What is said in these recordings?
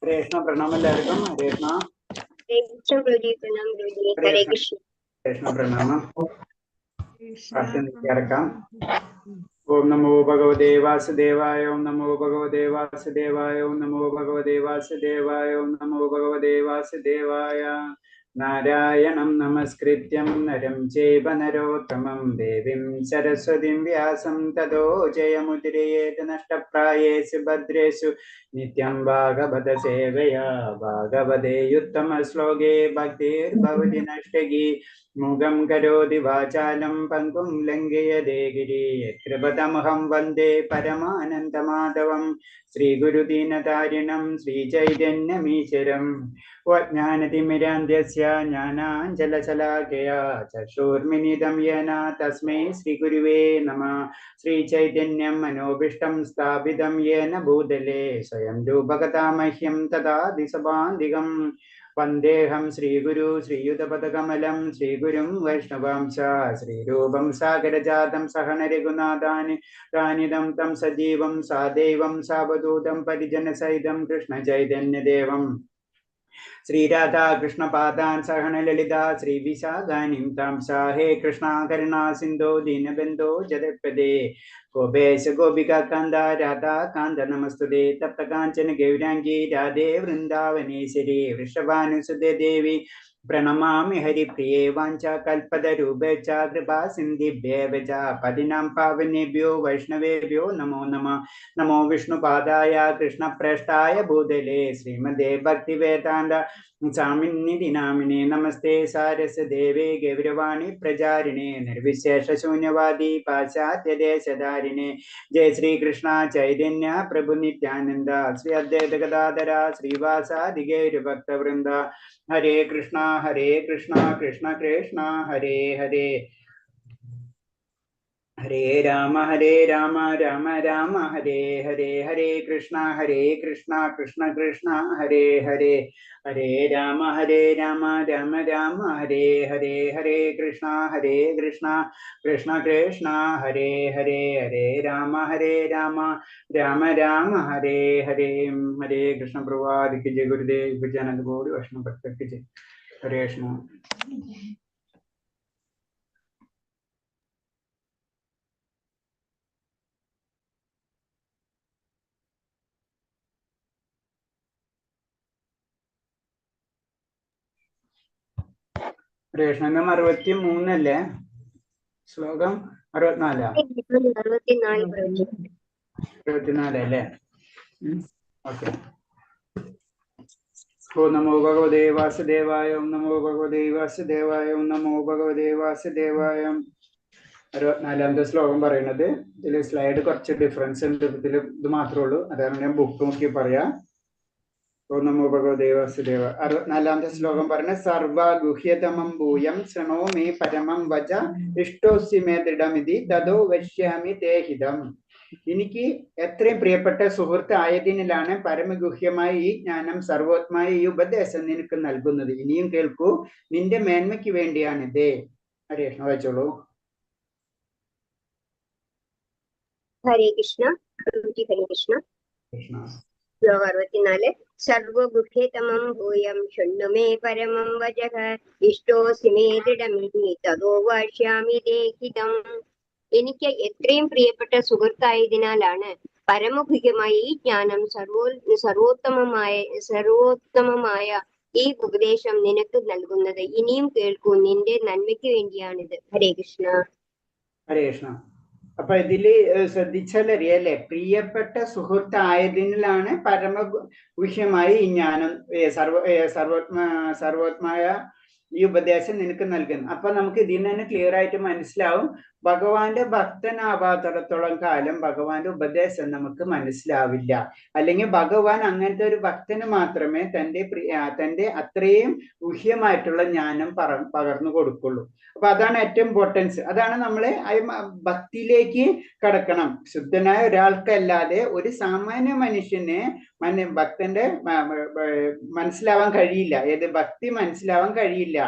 ഹരേ കൃഷ്ണ. പ്രണാമം എല്ലാവർക്കും. ഹരേ കൃഷ്ണ. ഹരേ കൃഷ്ണ. കൃഷ്ണ പ്രണാമം. ഇറക്കാം. ഓം നമോ ഭഗവതേ വാസുദേവായ. ഓം നമോ ഭഗവതേ വാസുദേവായ. ഓം നമോ ഭഗവതേ വാസുദേവായ. ഓം നമോ ഭഗവതേ വാസുദേവായ. നാരായണം നമസ്കൃത്യം നരം ചൈവ നരോത്തമം ദേവീം സരസ്വതീം വ്യാസം തതോ ജയമുദിരയേത് നഷ്ടപ്രായേഷു ഭദ്രേഷു നിത്യം ഭാഗവത സേവയാ ഭാഗവതേയുത്തമ ശ്ലോകേ ഭക്തിർഭവതി നഷ്ടകി മുഖം കരോതി വാചാലം പങ്കും ലംഘയതേ ഗിരി യത്കൃപതമഹം വന്ദേ പരമാനന്ദമാധവം ശ്രീഗുരുദീനതാരിണം ശ്രീചൈതന്യമീശ്വരം ജ്ഞാനതിമിരാന്ധ്യസ്യ ജ്ഞാനാഞ്ജലശലാകയാ ചക്ഷുർമിലിതം യേന തസ്മൈ ശ്രീഗുരുവേ നമഃ. ശ്രീചൈതന്യം മനോഭീഷ്ടം സ്ഥാപിതം യേന ഭൂതലേ സ്വയം രൂപകഥാമഹ്യം തദാതി സഭാന്തികം. വന്ദേഹം ശ്രീഗുരു ശ്രീയുതപദകമലം ശ്രീഗുരും വൈഷ്ണവാംശ ശ്രീരൂപം സാഗരജാതം സഹന രഘുനാഥാനി കാനിദം തം സജീവം സാദൈവം സാവധൂതം പരിജനസഹിതം കൃഷ്ണ ചൈതന്യദേവം ശ്രീരാധാ കൃഷ്ണപാദാൻ സഹന ലളിത ശ്രീ വിശാഖാനിം താം സാഹേ കൃഷ്ണ കരുണാ സിന്ധോ ദീനബന്ധോ ജഗത്പദേ ഗോപേശ ഗോപികാ കാന്ത രാധാ കാന്ത നമസ്തുതേ തപ്ത കാഞ്ചന ഗൗരാംഗി രാധേ വൃന്ദാവനേശ്വരി വൃഷഭാനുസുതേ ദേവി പ്രണമാമി ഹരിപ്രിയേ വാഞ്ചാകൽപതരൂപേച്ഛ കൃപാ സിന്ധിഭ്യേവ ച പതിനാം പാവനേഭ്യോ വൈഷ്ണവേഭ്യോ നമോ നമഃ. നമോ വിഷ്ണുപാദായ കൃഷ്ണപ്രേഷ്ഠായ ഭൂതലേ ശ്രീമദേ ഭക്തിവേദാന്ത സ്വാമിന്നിധി നാമിനേ നമസ്തേ സാരസ്വതേവേ ഗൗരവാണി പ്രചാരിണേ നിർവിശേഷ ശൂന്യവാദി പാശ്ചാത്യദേശധാരിണേ. ജയ ശ്രീകൃഷ്ണ ചൈതന്യ പ്രഭു നിത്യാനന്ദ ശ്രീ അദ്വൈത ഗദാധര ശ്രീവാസാദി ഗൗരഭക്തവൃന്ദ. ഹരേ കൃഷ്ണ കൃഷ്ണ കൃഷ്ണ ഹരേ ഹരേ. ഹരേ രാമ രാമ രാമ ഹരേ ഹരേ. ഹരേ കൃഷ്ണ കൃഷ്ണ കൃഷ്ണ ഹരേ ഹരേ. ഹരേ രാമ രാമ രാമ ഹരേ ഹരേ. ഹരേ കൃഷ്ണ കൃഷ്ണ കൃഷ്ണ ഹരേ ഹരേ. ഹരേ രാമ രാമ രാമ ഹരേ ഹരേ. ഹരേ കൃഷ്ണ പ്രഭാതിക്ക് ജയ ഗുരുദേവ് വിജയാനന്ദ ഗോടി വൈഷ്ണവ ഭക്തർക്ക് ജയ. ഹരേ കൃഷ്ണ. കൃഷ്ണനം 63 ശ്ലോകം 64 അല്ലേ? ഓക്കെ. ഓം നമോ ഭഗവതേ വാസുദേവായ. ഓം നമോ ഭഗവതേ വാസുദേവായ. ഓം നമോ ഭഗവതേ വാസുദേവായ. 64 ശ്ലോകം പറയുന്നത്. ഇതിൽ സ്ലൈഡ് കുറച്ച് ഡിഫറൻസ് ഉണ്ട്. ഇത് മാത്രമേ ഉള്ളൂ. അതാണ് ഞാൻ ബുക്ക് നോക്കി പറയാം. ഓം നമോ ഭഗവതേ വാസുദേവ. 64 ശ്ലോകം പറഞ്ഞ സർവഗുഹ്യതമം ഭൂയം ശൃണോ മേ പരമം വച ഇഷ്ടോസ്യ മേ ദൃഢമിതി തതോ വശ്യാമി തേഹിതം. എനിക്ക് എത്രയും പ്രിയപ്പെട്ട സുഹൃത്ത് ആയതിനാലാണ് പരമഗുഹ്യമായ ഈ ജ്ഞാനം സർവോത്മായ ഈ ഉപദേശം നിനക്ക് നൽകുന്നത്. ഇനിയും കേൾക്കൂ, നിന്റെ മേന്മയ്ക്ക് വേണ്ടിയാണിത്. ഹരേ കൃഷ്ണ. വായിച്ചോളൂ. ഹരേ കൃഷ്ണ. ഹരേ കൃഷ്ണ. കൃഷ്ണ. 64 സർവഗുഹ്യതമം ഭൂയം ശൃണു മേ പരമം വചഃ ഇഷ്ടോസ്യ മേ ദൃഢമിതി തതോ വശ്യാമി തേഹിതം. എനിക്ക് എത്രയും പ്രിയപ്പെട്ട സുഹൃത്തായതിനാലാണ് പരമഗുഹ്യമായ ഈ ജ്ഞാനം സർവോത്തമമായ ഈ ഉപദേശം നിനക്ക് നൽകുന്നത്. ഇനിയും കേൾക്കൂ, നിന്റെ നന്മയ്ക്ക് വേണ്ടിയാണിത്. ഹരേ കൃഷ്ണ. ഹരേ കൃഷ്ണ. അപ്പൊ ഇതില് ശ്രദ്ധിച്ചാലറിയല്ലേ, പ്രിയപ്പെട്ട സുഹൃത്തായതിനാലാണ് പരമഗുഹ്യമായി ഈ ജ്ഞാനം സർവോത്മായ ഈ ഉപദേശം നിനക്ക് നൽകുന്നു. അപ്പൊ നമുക്ക് ഇതിൽ തന്നെ ക്ലിയർ ആയിട്ട് മനസ്സിലാവും, ഭഗവാന്റെ ഭക്തനാവാത്തിടത്തോളം കാലം ഭഗവാന്റെ ഉപദേശം നമുക്ക് മനസ്സിലാവില്ല. അല്ലെങ്കിൽ ഭഗവാൻ അങ്ങനത്തെ ഒരു ഭക്തന് മാത്രമേ തന്റെ അത്രയും ഗുഹ്യമായിട്ടുള്ള ജ്ഞാനം പകർന്നു കൊടുക്കുള്ളൂ. അപ്പൊ അതാണ് ഏറ്റവും ഇമ്പോർട്ടൻസ്. അതാണ് നമ്മള് ഭക്തിയിലേക്ക് കടക്കണം. ശുദ്ധനായ ഒരാൾക്കല്ലാതെ ഒരു സാമാന്യ മനുഷ്യന് ഭക്തന്റെ മനസ്സിലാവാൻ കഴിയില്ല. ഏത് ഭക്തി മനസ്സിലാവാൻ കഴിയില്ല.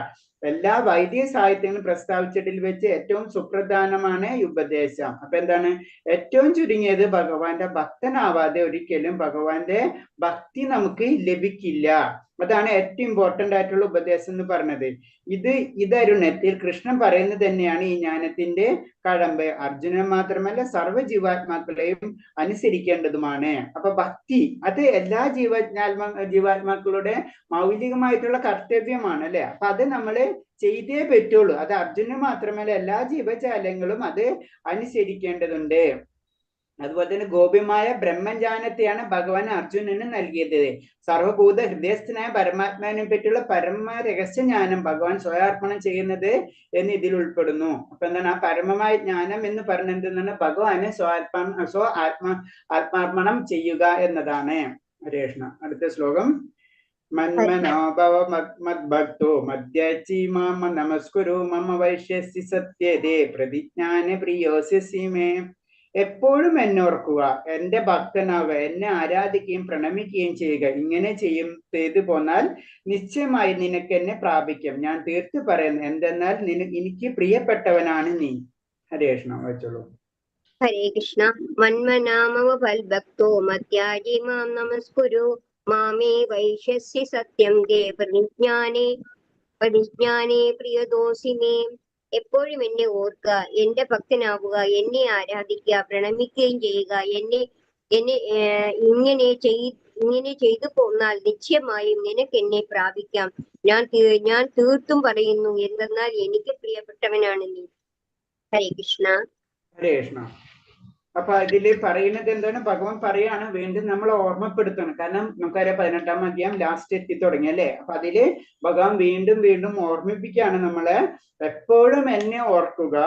എല്ലാ വൈദിക സാഹിത്യങ്ങളും പ്രസ്താവിച്ചതിൽ വെച്ച് ഏറ്റവും സുപ്രധാനമാണ് ഈ ഉപദേശം. അപ്പൊ എന്താണ്? ഏറ്റവും ചുരുങ്ങിയത് ഭഗവാന്റെ ഭക്തനാവാതെ ഒരിക്കലും ഭഗവാന്റെ ഭക്തി നമുക്ക് ലഭിക്കില്ല. അതാണ് ഏറ്റവും ഇമ്പോർട്ടന്റ് ആയിട്ടുള്ള ഉപദേശം എന്ന് പറഞ്ഞത്. ഇതരുണത്തിൽ കൃഷ്ണൻ പറയുന്നത് തന്നെയാണ് ഈ ജ്ഞാനത്തിന്റെ കഴമ്പ്. അർജുനൻ മാത്രമല്ല സർവ്വ ജീവാത്മാക്കളെയും അനുസരിക്കേണ്ടതുമാണ്. അപ്പൊ ഭക്തി അത് എല്ലാ ജീവാത്മാക്കളുടെ മൗലികമായിട്ടുള്ള കർത്തവ്യമാണ് അല്ലെ. അപ്പൊ അത് നമ്മൾ ചെയ്തേ പറ്റുള്ളൂ. അത് അർജുനൻ മാത്രമല്ല എല്ലാ ജീവജാലങ്ങളും അത് അനുസരിക്കേണ്ടതുണ്ട്. അതുപോലെ തന്നെ ഗോപ്യമായ ബ്രഹ്മജ്ഞാനത്തെയാണ് ഭഗവാൻ അർജുനന് നൽകിയത്. സർവഭൂത ഹൃദയസ്ഥനായ പരമാത്മാവിനെ പറ്റിയുള്ള പരമ രഹസ്യജ്ഞാനം ഭഗവാൻ സ്വയാർപ്പണം ചെയ്യുന്നത് എന്ന് ഇതിൽ ഉൾപ്പെടുന്നു. അപ്പൊ എന്താണ് ആ പരമമായ ജ്ഞാനം എന്ന് പറഞ്ഞത് എന്താണ്? ഭഗവാന് ആത്മാർപ്പണം ചെയ്യുക എന്നതാണ്. ഹരേ കൃഷ്ണ. അടുത്ത ശ്ലോകം. മന്മനോഭവ മദ്ഭക്തോ മദ്യാചി മാമ നമസ്കുരു മമ വൈശ്യസി സത്യതേ പ്രതിജ്ഞാന പ്രിയോസി മേ. എപ്പോഴും എന്നെ ഓർക്കുക, എന്റെ ഭക്തനാവുക, എന്നെ ആരാധിക്കുകയും പ്രണമിക്കുകയും ചെയ്യുക. ഇങ്ങനെ ചെയ്തു പോന്നാൽ നിശ്ചയമായി നിനക്ക് എന്നെ പ്രാപിക്കും. ഞാൻ തീർത്തു പറയുന്നു, എന്തെന്നാൽ എനിക്ക് പ്രിയപ്പെട്ടവനാണ് നീ. ഹരേ കൃഷ്ണ. വെച്ചോളൂ. ഹരേ കൃഷ്ണ. മന്മനാമവ ഫൽഭക്തോ മദ്യാജി മാം നമസ്കുരു മാമേ വൈശ്യസി സത്യം ദേ പ്രതിജ്ഞാനേ പ്രിയദോസി മേ. എപ്പോഴും എന്നെ ഓർക്കുക, എന്റെ ഭക്തനാവുക, എന്നെ ആരാധിക്കുക, പ്രണമിക്കുകയും ചെയ്യുക. ഇങ്ങനെ ചെയ്തു പോന്നാൽ നിശ്ചയമായും നിനക്ക് എന്നെ പ്രാപിക്കാം. ഞാൻ തീർത്തും പറയുന്നു, എന്തെന്നാൽ എനിക്ക് പ്രിയപ്പെട്ടവനാണ് നീ. ഹരേ കൃഷ്ണ. ഹരേ കൃഷ്ണ. അപ്പൊ ഇതില് പറയുന്നത് എന്താണ്? ഭഗവാൻ പറയാണ്, വീണ്ടും നമ്മൾ ഓർമ്മപ്പെടുത്തണം. കാരണം നമുക്കറിയാം 18-ാം അധ്യായം ലാസ്റ്റ് എത്തി തുടങ്ങി അല്ലെ. അപ്പൊ അതില് ഭഗവാൻ വീണ്ടും ഓർമ്മിപ്പിക്കുകയാണ് നമ്മളെ. എപ്പോഴും എന്നെ ഓർക്കുക,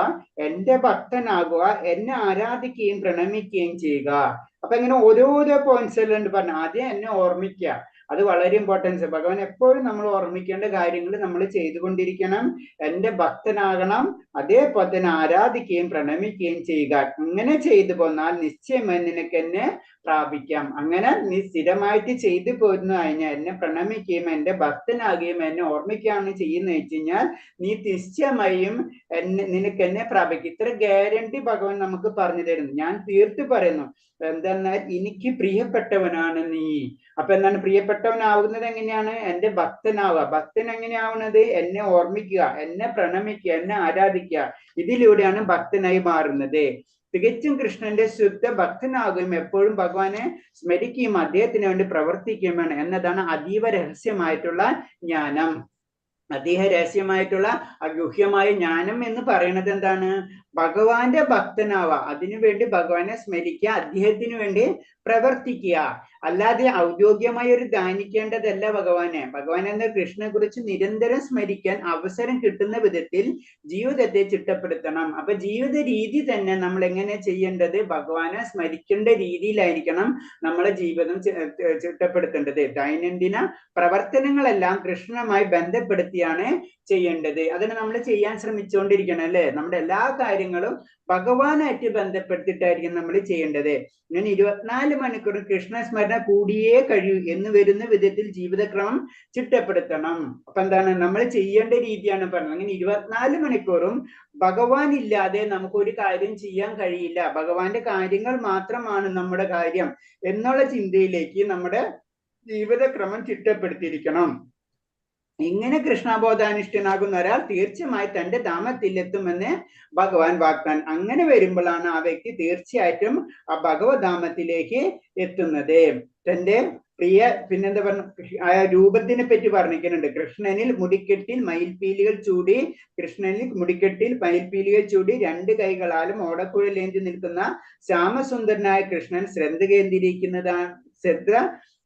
എന്റെ ഭക്തനാകുക, എന്നെ ആരാധിക്കുകയും പ്രണമിക്കുകയും ചെയ്യുക. അപ്പൊ ഇങ്ങനെ ഓരോരോ പോയിന്റ്സ് എല്ലാം ഉണ്ട് പറഞ്ഞു. ആദ്യം എന്നെ ഓർമ്മിക്കുക, അത് വളരെ ഇമ്പോർട്ടൻസ്. ഭഗവാൻ എപ്പോഴും നമ്മൾ ഓർമ്മിക്കേണ്ട കാര്യങ്ങൾ നമ്മൾ ചെയ്തുകൊണ്ടിരിക്കണം. എന്റെ ഭക്തനാകണം, അതേപോലെ തന്നെ ആരാധിക്കുകയും പ്രണമിക്കുകയും ചെയ്യുക. അങ്ങനെ ചെയ്തു പോന്നാൽ നിശ്ചയമായി നിനക്ക് എന്നെ പ്രാപിക്കാം. അങ്ങനെ നീ സ്ഥിരമായിട്ട് ചെയ്തു പോരുന്നു കഴിഞ്ഞാൽ, എന്നെ പ്രണമിക്കുകയും എന്റെ ഭക്തനാകുകയും എന്നെ ഓർമ്മിക്കുകയാണ് ചെയ്യുന്ന വെച്ച് കഴിഞ്ഞാൽ നീ നിശ്ചയമായും നിനക്ക് എന്നെ പ്രാപിക്കും. ഇത്ര ഗ്യാരണ്ടി ഭഗവാൻ നമുക്ക് പറഞ്ഞു തരുന്നു. ഞാൻ തീർത്തു പറയുന്നു, എന്തെന്നാൽ എനിക്ക് പ്രിയപ്പെട്ടവനാണ് നീ. അപ്പൊ എന്താണ് പ്രിയപ്പെട്ടവനാവുന്നത്? എങ്ങനെയാണ്? എന്റെ ഭക്തനാവുക. ഭക്തൻ എങ്ങനെയാവുന്നത്? എന്നെ ഓർമ്മിക്കുക, എന്നെ പ്രണമിക്കുക, എന്നെ ആരാധിക്കുക. ഇതിലൂടെയാണ് ഭക്തനായി മാറുന്നത്. തികച്ചും കൃഷ്ണന്റെ ശുദ്ധ ഭക്തനാകുകയും എപ്പോഴും ഭഗവാനെ സ്മരിക്കുകയും അദ്ദേഹത്തിന് വേണ്ടി പ്രവർത്തിക്കുകയും വേണം എന്നതാണ് അതീവ രഹസ്യമായിട്ടുള്ള ജ്ഞാനം. അതീവ രഹസ്യമായിട്ടുള്ള അഗുഹ്യമായ ജ്ഞാനം എന്ന് പറയുന്നത് എന്താണ്? ഭഗവാന്റെ ഭക്തനാവുക, അതിനുവേണ്ടി ഭഗവാനെ സ്മരിക്കുക, അദ്ദേഹത്തിന് വേണ്ടി പ്രവർത്തിക്കുക. അല്ലാതെ ഔദ്യോഗികമായി ഒരു ധ്യാനിക്കേണ്ടതല്ല ഭഗവാനെ. ഭഗവാൻ എന്ന കൃഷ്ണനെ കുറിച്ച് നിരന്തരം സ്മരിക്കാൻ അവസരം കിട്ടുന്ന വിധത്തിൽ ജീവിതത്തെ ചിട്ടപ്പെടുത്തണം. അപ്പൊ ജീവിത രീതി തന്നെ നമ്മൾ എങ്ങനെ ചെയ്യേണ്ടത്? ഭഗവാനെ സ്മരിക്കേണ്ട രീതിയിലായിരിക്കണം നമ്മളെ ജീവിതം ചിട്ടപ്പെടുത്തേണ്ടത്. ദൈനംദിന പ്രവർത്തനങ്ങളെല്ലാം കൃഷ്ണനുമായി ബന്ധപ്പെടുത്തിയാണ് ചെയ്യേണ്ടത്. അതിന് നമ്മൾ ചെയ്യാൻ ശ്രമിച്ചുകൊണ്ടിരിക്കണം അല്ലെ. നമ്മുടെ എല്ലാ കാര്യങ്ങളും ഭഗവാനായിട്ട് ബന്ധപ്പെടുത്തിയിട്ടായിരിക്കും നമ്മൾ ചെയ്യേണ്ടത്. ഇങ്ങനെ 24 മണിക്കൂർ കൃഷ്ണസ്മരണ കൂടിയേ കഴിയൂ എന്ന് വരുന്ന വിധത്തിൽ ജീവിതക്രമം ചിട്ടപ്പെടുത്തണം. അപ്പൊ എന്താണ് നമ്മൾ ചെയ്യേണ്ട രീതിയാണ് പറഞ്ഞത്. അങ്ങനെ 24 മണിക്കൂറും ഭഗവാൻ ഇല്ലാതെ നമുക്ക് ഒരു കാര്യം ചെയ്യാൻ കഴിയില്ല. ഭഗവാന്റെ കാര്യങ്ങൾ മാത്രമാണ് നമ്മുടെ കാര്യം എന്നുള്ള ചിന്തയിലേക്ക് നമ്മുടെ ജീവിതക്രമം ചിട്ടപ്പെടുത്തിയിരിക്കണം. ഇങ്ങനെ കൃഷ്ണബോധാനുഷ്ഠനാകുന്ന ഒരാൾ തീർച്ചയായും തന്റെ ധാമത്തിലെത്തുമെന്ന് ഭഗവാൻ വാഗ്ദാനം. അങ്ങനെ വരുമ്പോഴാണ് ആ വ്യക്തി തീർച്ചയായിട്ടും ആ ഭഗവദ്ധാമത്തിലേക്ക് എത്തുന്നത്. തന്റെ പ്രിയ പിന്നെന്താ പറഞ്ഞ ആ രൂപത്തിനെ പറ്റി പറഞ്ഞിരിക്കുന്നുണ്ട്. കൃഷ്ണനിൽ മുടിക്കെട്ടിൽ മയിൽപീലികൾ ചൂടി, രണ്ട് കൈകളാലും ഓടക്കുഴലേന്തി നിൽക്കുന്ന ശ്യാമസുന്ദരനായ കൃഷ്ണൻ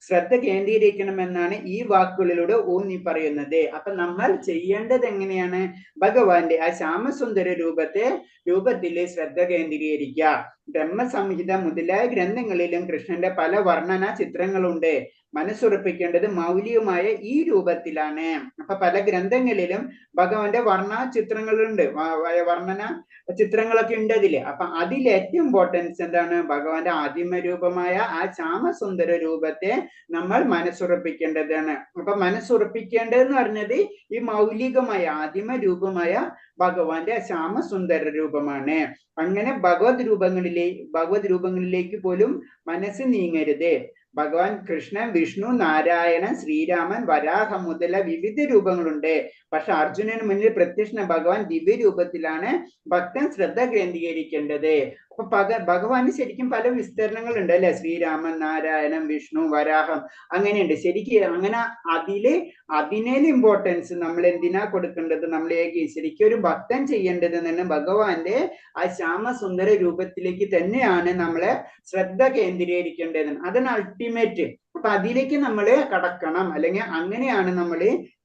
ശ്രദ്ധ കേന്ദ്രീകരിക്കണമെന്നാണ് ഈ വാക്കുകളിലൂടെ ഊന്നി പറയുന്നത്. അപ്പൊ നമ്മൾ ചെയ്യേണ്ടത് എങ്ങനെയാണ്? ഭഗവാന്റെ ആ ശ്യാമസുന്ദര രൂപത്തിൽ ശ്രദ്ധ കേന്ദ്രീകരിക്കുക. ബ്രഹ്മസംഹിത മുതലായ ഗ്രന്ഥങ്ങളിലും കൃഷ്ണന്റെ പല വർണ്ണന ചിത്രങ്ങളുണ്ട്. മനസ്സുറപ്പിക്കേണ്ടത് മൗലികമായ ഈ രൂപത്തിലാണ്. അപ്പൊ പല ഗ്രന്ഥങ്ങളിലും ഭഗവാന്റെ വർണ്ണ ചിത്രങ്ങളുണ്ട്, വർണ്ണന ചിത്രങ്ങളൊക്കെ ഉണ്ട് അതില്. അപ്പൊ അതിൽ ഏറ്റവും ഇമ്പോർട്ടൻസ് എന്താണ്? ഭഗവാന്റെ ആദിമ രൂപമായ ആ ശ്യാമസുന്ദര രൂപത്തെ നമ്മൾ മനസ്സുറപ്പിക്കേണ്ടതാണ്. അപ്പൊ മനസ്സുറപ്പിക്കേണ്ടതെന്ന് പറഞ്ഞത് ഈ മൗലികമായ ആദിമ രൂപമായ ഭഗവാന്റെ ശ്യാമസുന്ദര രൂപമാണ്. അങ്ങനെ ഭഗവത് രൂപങ്ങളിലേക്ക് പോലും മനസ്സ് നീങ്ങരുത്. ഭഗവാൻ കൃഷ്ണൻ, വിഷ്ണു, നാരായണൻ, ശ്രീരാമൻ, വരാഹം മുതല വിവിധ രൂപങ്ങളുണ്ട്. പക്ഷെ അർജുനന് മുന്നിൽ പ്രത്യക്ഷ ഭഗവാൻ ദിവ്യ രൂപത്തിലാണ് ഭക്തൻ ശ്രദ്ധ കേന്ദ്രീകരിക്കേണ്ടത്. അപ്പൊ ഭഗവാന് ശരിക്കും പല വിസ്തരണങ്ങളുണ്ട് അല്ലെ? ശ്രീരാമൻ, നാരായണൻ, വിഷ്ണു, വരാഹം, അങ്ങനെയുണ്ട്. ശരിക്കും അങ്ങനെ അതിനേലും ഇമ്പോർട്ടൻസ് നമ്മൾ എന്തിനാ കൊടുക്കേണ്ടത്? നമ്മളേക്ക് ശരിക്കും ഒരു ഭക്തൻ ചെയ്യേണ്ടത് തന്നെ ഭഗവാന്റെ ആ ശ്യാമസുന്ദര രൂപത്തിലേക്ക് തന്നെയാണ് നമ്മളെ ശ്രദ്ധ കേന്ദ്രീകരിക്കേണ്ടത്. അതാണ് അൾട്ടിമേറ്റ്. അപ്പൊ അതിലേക്ക് നമ്മൾ കടക്കണം, അല്ലെങ്കിൽ അങ്ങനെയാണ് നമ്മൾ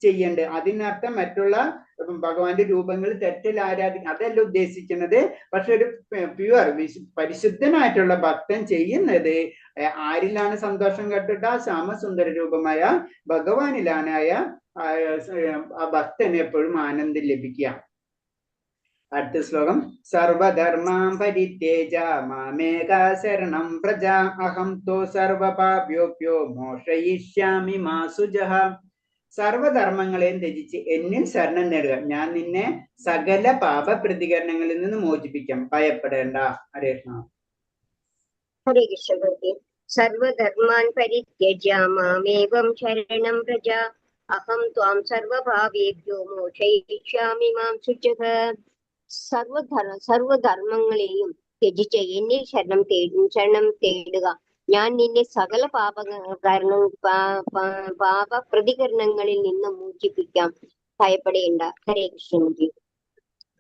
ചെയ്യേണ്ടത്. അതിനർത്ഥം മറ്റുള്ള ഭഗവാന്റെ രൂപങ്ങൾ തെറ്റിൽ അതല്ല ഉദ്ദേശിക്കുന്നത്. പക്ഷെ ഒരു പ്യുവർ പരിശുദ്ധനായിട്ടുള്ള ഭക്തൻ ചെയ്യുന്നത് ആരിലാണ് സന്തോഷം കണ്ടിട്ട്? ആ ശ്യാമസുന്ദര രൂപമായ ഭഗവാനിലാണ് ആ ഭക്തന് എപ്പോഴും ആനന്ദം ലഭിക്കുക. അടുത്ത ശ്ലോകം. സർവധർമാം പരിത്യേജ മാമേകാ ശരണം പ്രജ അഹം തോ സർവപാപ്യോപ്യോ മോക്ഷയിഷ്യാമി മാ സുജഃ. സർവധർമ്മങ്ങളെയും ത്യജിച്ച് എന്നിൽ ശരണം നേടുക, ഞാൻ നിന്നെ സകല പാപ പ്രതികരണങ്ങളിൽ നിന്ന് മോചിപ്പിക്കാം, ഭയപ്പെടേണ്ട. ഹരേ കൃഷ്ണ. ഹരേ കൃഷ്ണ. സർവധർമാൻ പരിത്യജ്യ മാമേകം ശരണം വ്രജ അഹം ത്വാം സർവഭാവേഭ്യോ മോക്ഷയിഷ്യാമി മാം ശുചഃ. സർവധർമ്മങ്ങളെയും ത്യജിച്ച് എന്നിൽ ശരണം തേടുക, ഞാൻ നിന്നെ സകല പാപ പ്രതികരണങ്ങളിൽ നിന്ന് മോചിപ്പിക്കാം, ഭയപ്പെടേണ്ട. ഹരേ കൃഷ്ണജി.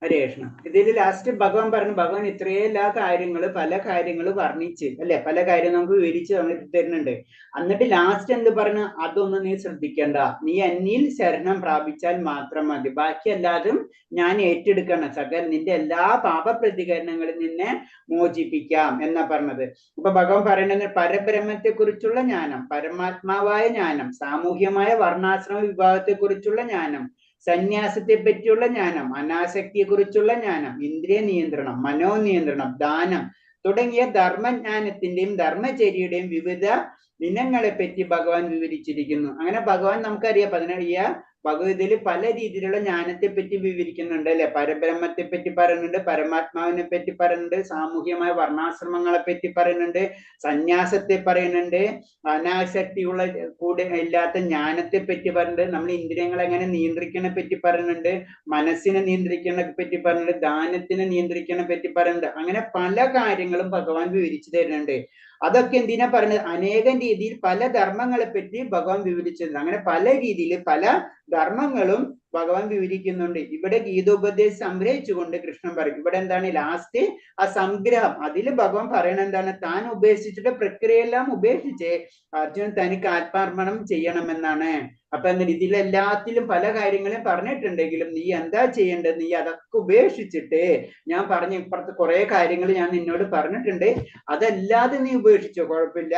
ഹരേ കൃഷ്ണ. ഇതിൽ ലാസ്റ്റ് ഭഗവാൻ പറഞ്ഞു, ഭഗവാൻ ഇത്രയും എല്ലാ കാര്യങ്ങള് പല കാര്യങ്ങൾ വർണ്ണിച്ച് അല്ലെ, പല കാര്യം നമുക്ക് വിവരിച്ച് തരുന്നുണ്ട്. എന്നിട്ട് ലാസ്റ്റ് എന്ത് പറഞ്ഞു? അതൊന്നും നീ ശ്രദ്ധിക്കണ്ട, നീ എന്നിൽ ശരണം പ്രാപിച്ചാൽ മാത്രം മതി, ബാക്കി എല്ലാതും ഞാൻ ഏറ്റെടുക്കണം, നിന്റെ എല്ലാ പാപ പ്രതികരണങ്ങളിൽ നിന്നെ മോചിപ്പിക്കാം എന്നാ പറഞ്ഞത്. അപ്പൊ ഭഗവാൻ പറയുന്നത് പരബ്രഹ്മത്തെ കുറിച്ചുള്ള ജ്ഞാനം, പരമാത്മാവായ ജ്ഞാനം, സാമൂഹ്യമായ വർണ്ണാശ്രമ വിഭാഗത്തെ കുറിച്ചുള്ള ജ്ഞാനം, സന്യാസത്തെ പറ്റിയുള്ള ജ്ഞാനം, അനാസക്തിയെ കുറിച്ചുള്ള ജ്ഞാനം, ഇന്ദ്രിയ നിയന്ത്രണം, മനോനിയന്ത്രണം, ദാനം തുടങ്ങിയ ധർമ്മജ്ഞാനത്തിന്റെയും ധർമ്മചര്യയുടെയും വിവിധ ദിനങ്ങളെ പറ്റി ഭഗവാൻ വിവരിച്ചിരിക്കുന്നു. അങ്ങനെ ഭഗവാൻ നമുക്കറിയാം 17 ഭഗവതിയിൽ പല രീതിയിലുള്ള ജ്ഞാനത്തെ പറ്റി വിവരിക്കുന്നുണ്ട് അല്ലെ. പരബ്രഹ്മത്തെ പറ്റി പറയുന്നുണ്ട്, പരമാത്മാവിനെ പറ്റി പറയുന്നുണ്ട്, സാമൂഹ്യമായ വർണ്ണാശ്രമങ്ങളെ പറ്റി പറയുന്നുണ്ട്, സന്യാസത്തെ പറയുന്നുണ്ട്, അനാസക്തിയുള്ള കൂടെ ഇല്ലാത്ത ജ്ഞാനത്തെ പറ്റി പറയുന്നുണ്ട്, നമ്മൾ ഇന്ദ്രിയങ്ങളെ എങ്ങനെ നിയന്ത്രിക്കണെ പറ്റി പറയുന്നുണ്ട്, മനസ്സിനെ നിയന്ത്രിക്കണെ പറ്റി പറയുന്നുണ്ട്, ദാനത്തിനെ നിയന്ത്രിക്കണെ പറ്റി പറയുന്നുണ്ട്. അങ്ങനെ പല കാര്യങ്ങളും ഭഗവാൻ വിവരിച്ചു തരുന്നുണ്ട്. അതൊക്കെ എന്തിനാ പറഞ്ഞത്? അനേകം രീതിയിൽ പല ധർമ്മങ്ങളെ പറ്റി ഭഗവാൻ വിവരിച്ചിട്ടുണ്ട്. അങ്ങനെ പല രീതിയിൽ പല ധർമ്മങ്ങളും ഭഗവാൻ വിവരിക്കുന്നുണ്ട്. ഇവിടെ ഗീതോപദേശം സംഗ്രഹിച്ചുകൊണ്ട് കൃഷ്ണൻ പറയും. ഇവിടെ എന്താണ് ലാസ്റ്റ് ആ സംഗ്രഹം, അതിൽ ഭഗവാൻ പറയണ എന്താണ്? താൻ ഉപേക്ഷിച്ചിട്ട് പ്രക്രിയയെല്ലാം ഉപേക്ഷിച്ച് അർജുനൻ തനിക്ക് ആത്മാർപ്പണം ചെയ്യണമെന്നാണ്. അപ്പൊ എന്നാൽ ഇതിലെല്ലാത്തിലും പല കാര്യങ്ങളും പറഞ്ഞിട്ടുണ്ടെങ്കിലും നീ എന്താ ചെയ്യേണ്ടത്? നീ അതൊക്കെ ഉപേക്ഷിച്ചിട്ട്, ഞാൻ പറഞ്ഞ ഇപ്പുറത്ത് കുറെ കാര്യങ്ങൾ ഞാൻ നിന്നോട് പറഞ്ഞിട്ടുണ്ട്, അതല്ലാതെ നീ ഉപേക്ഷിച്ചോ, കുഴപ്പമില്ല,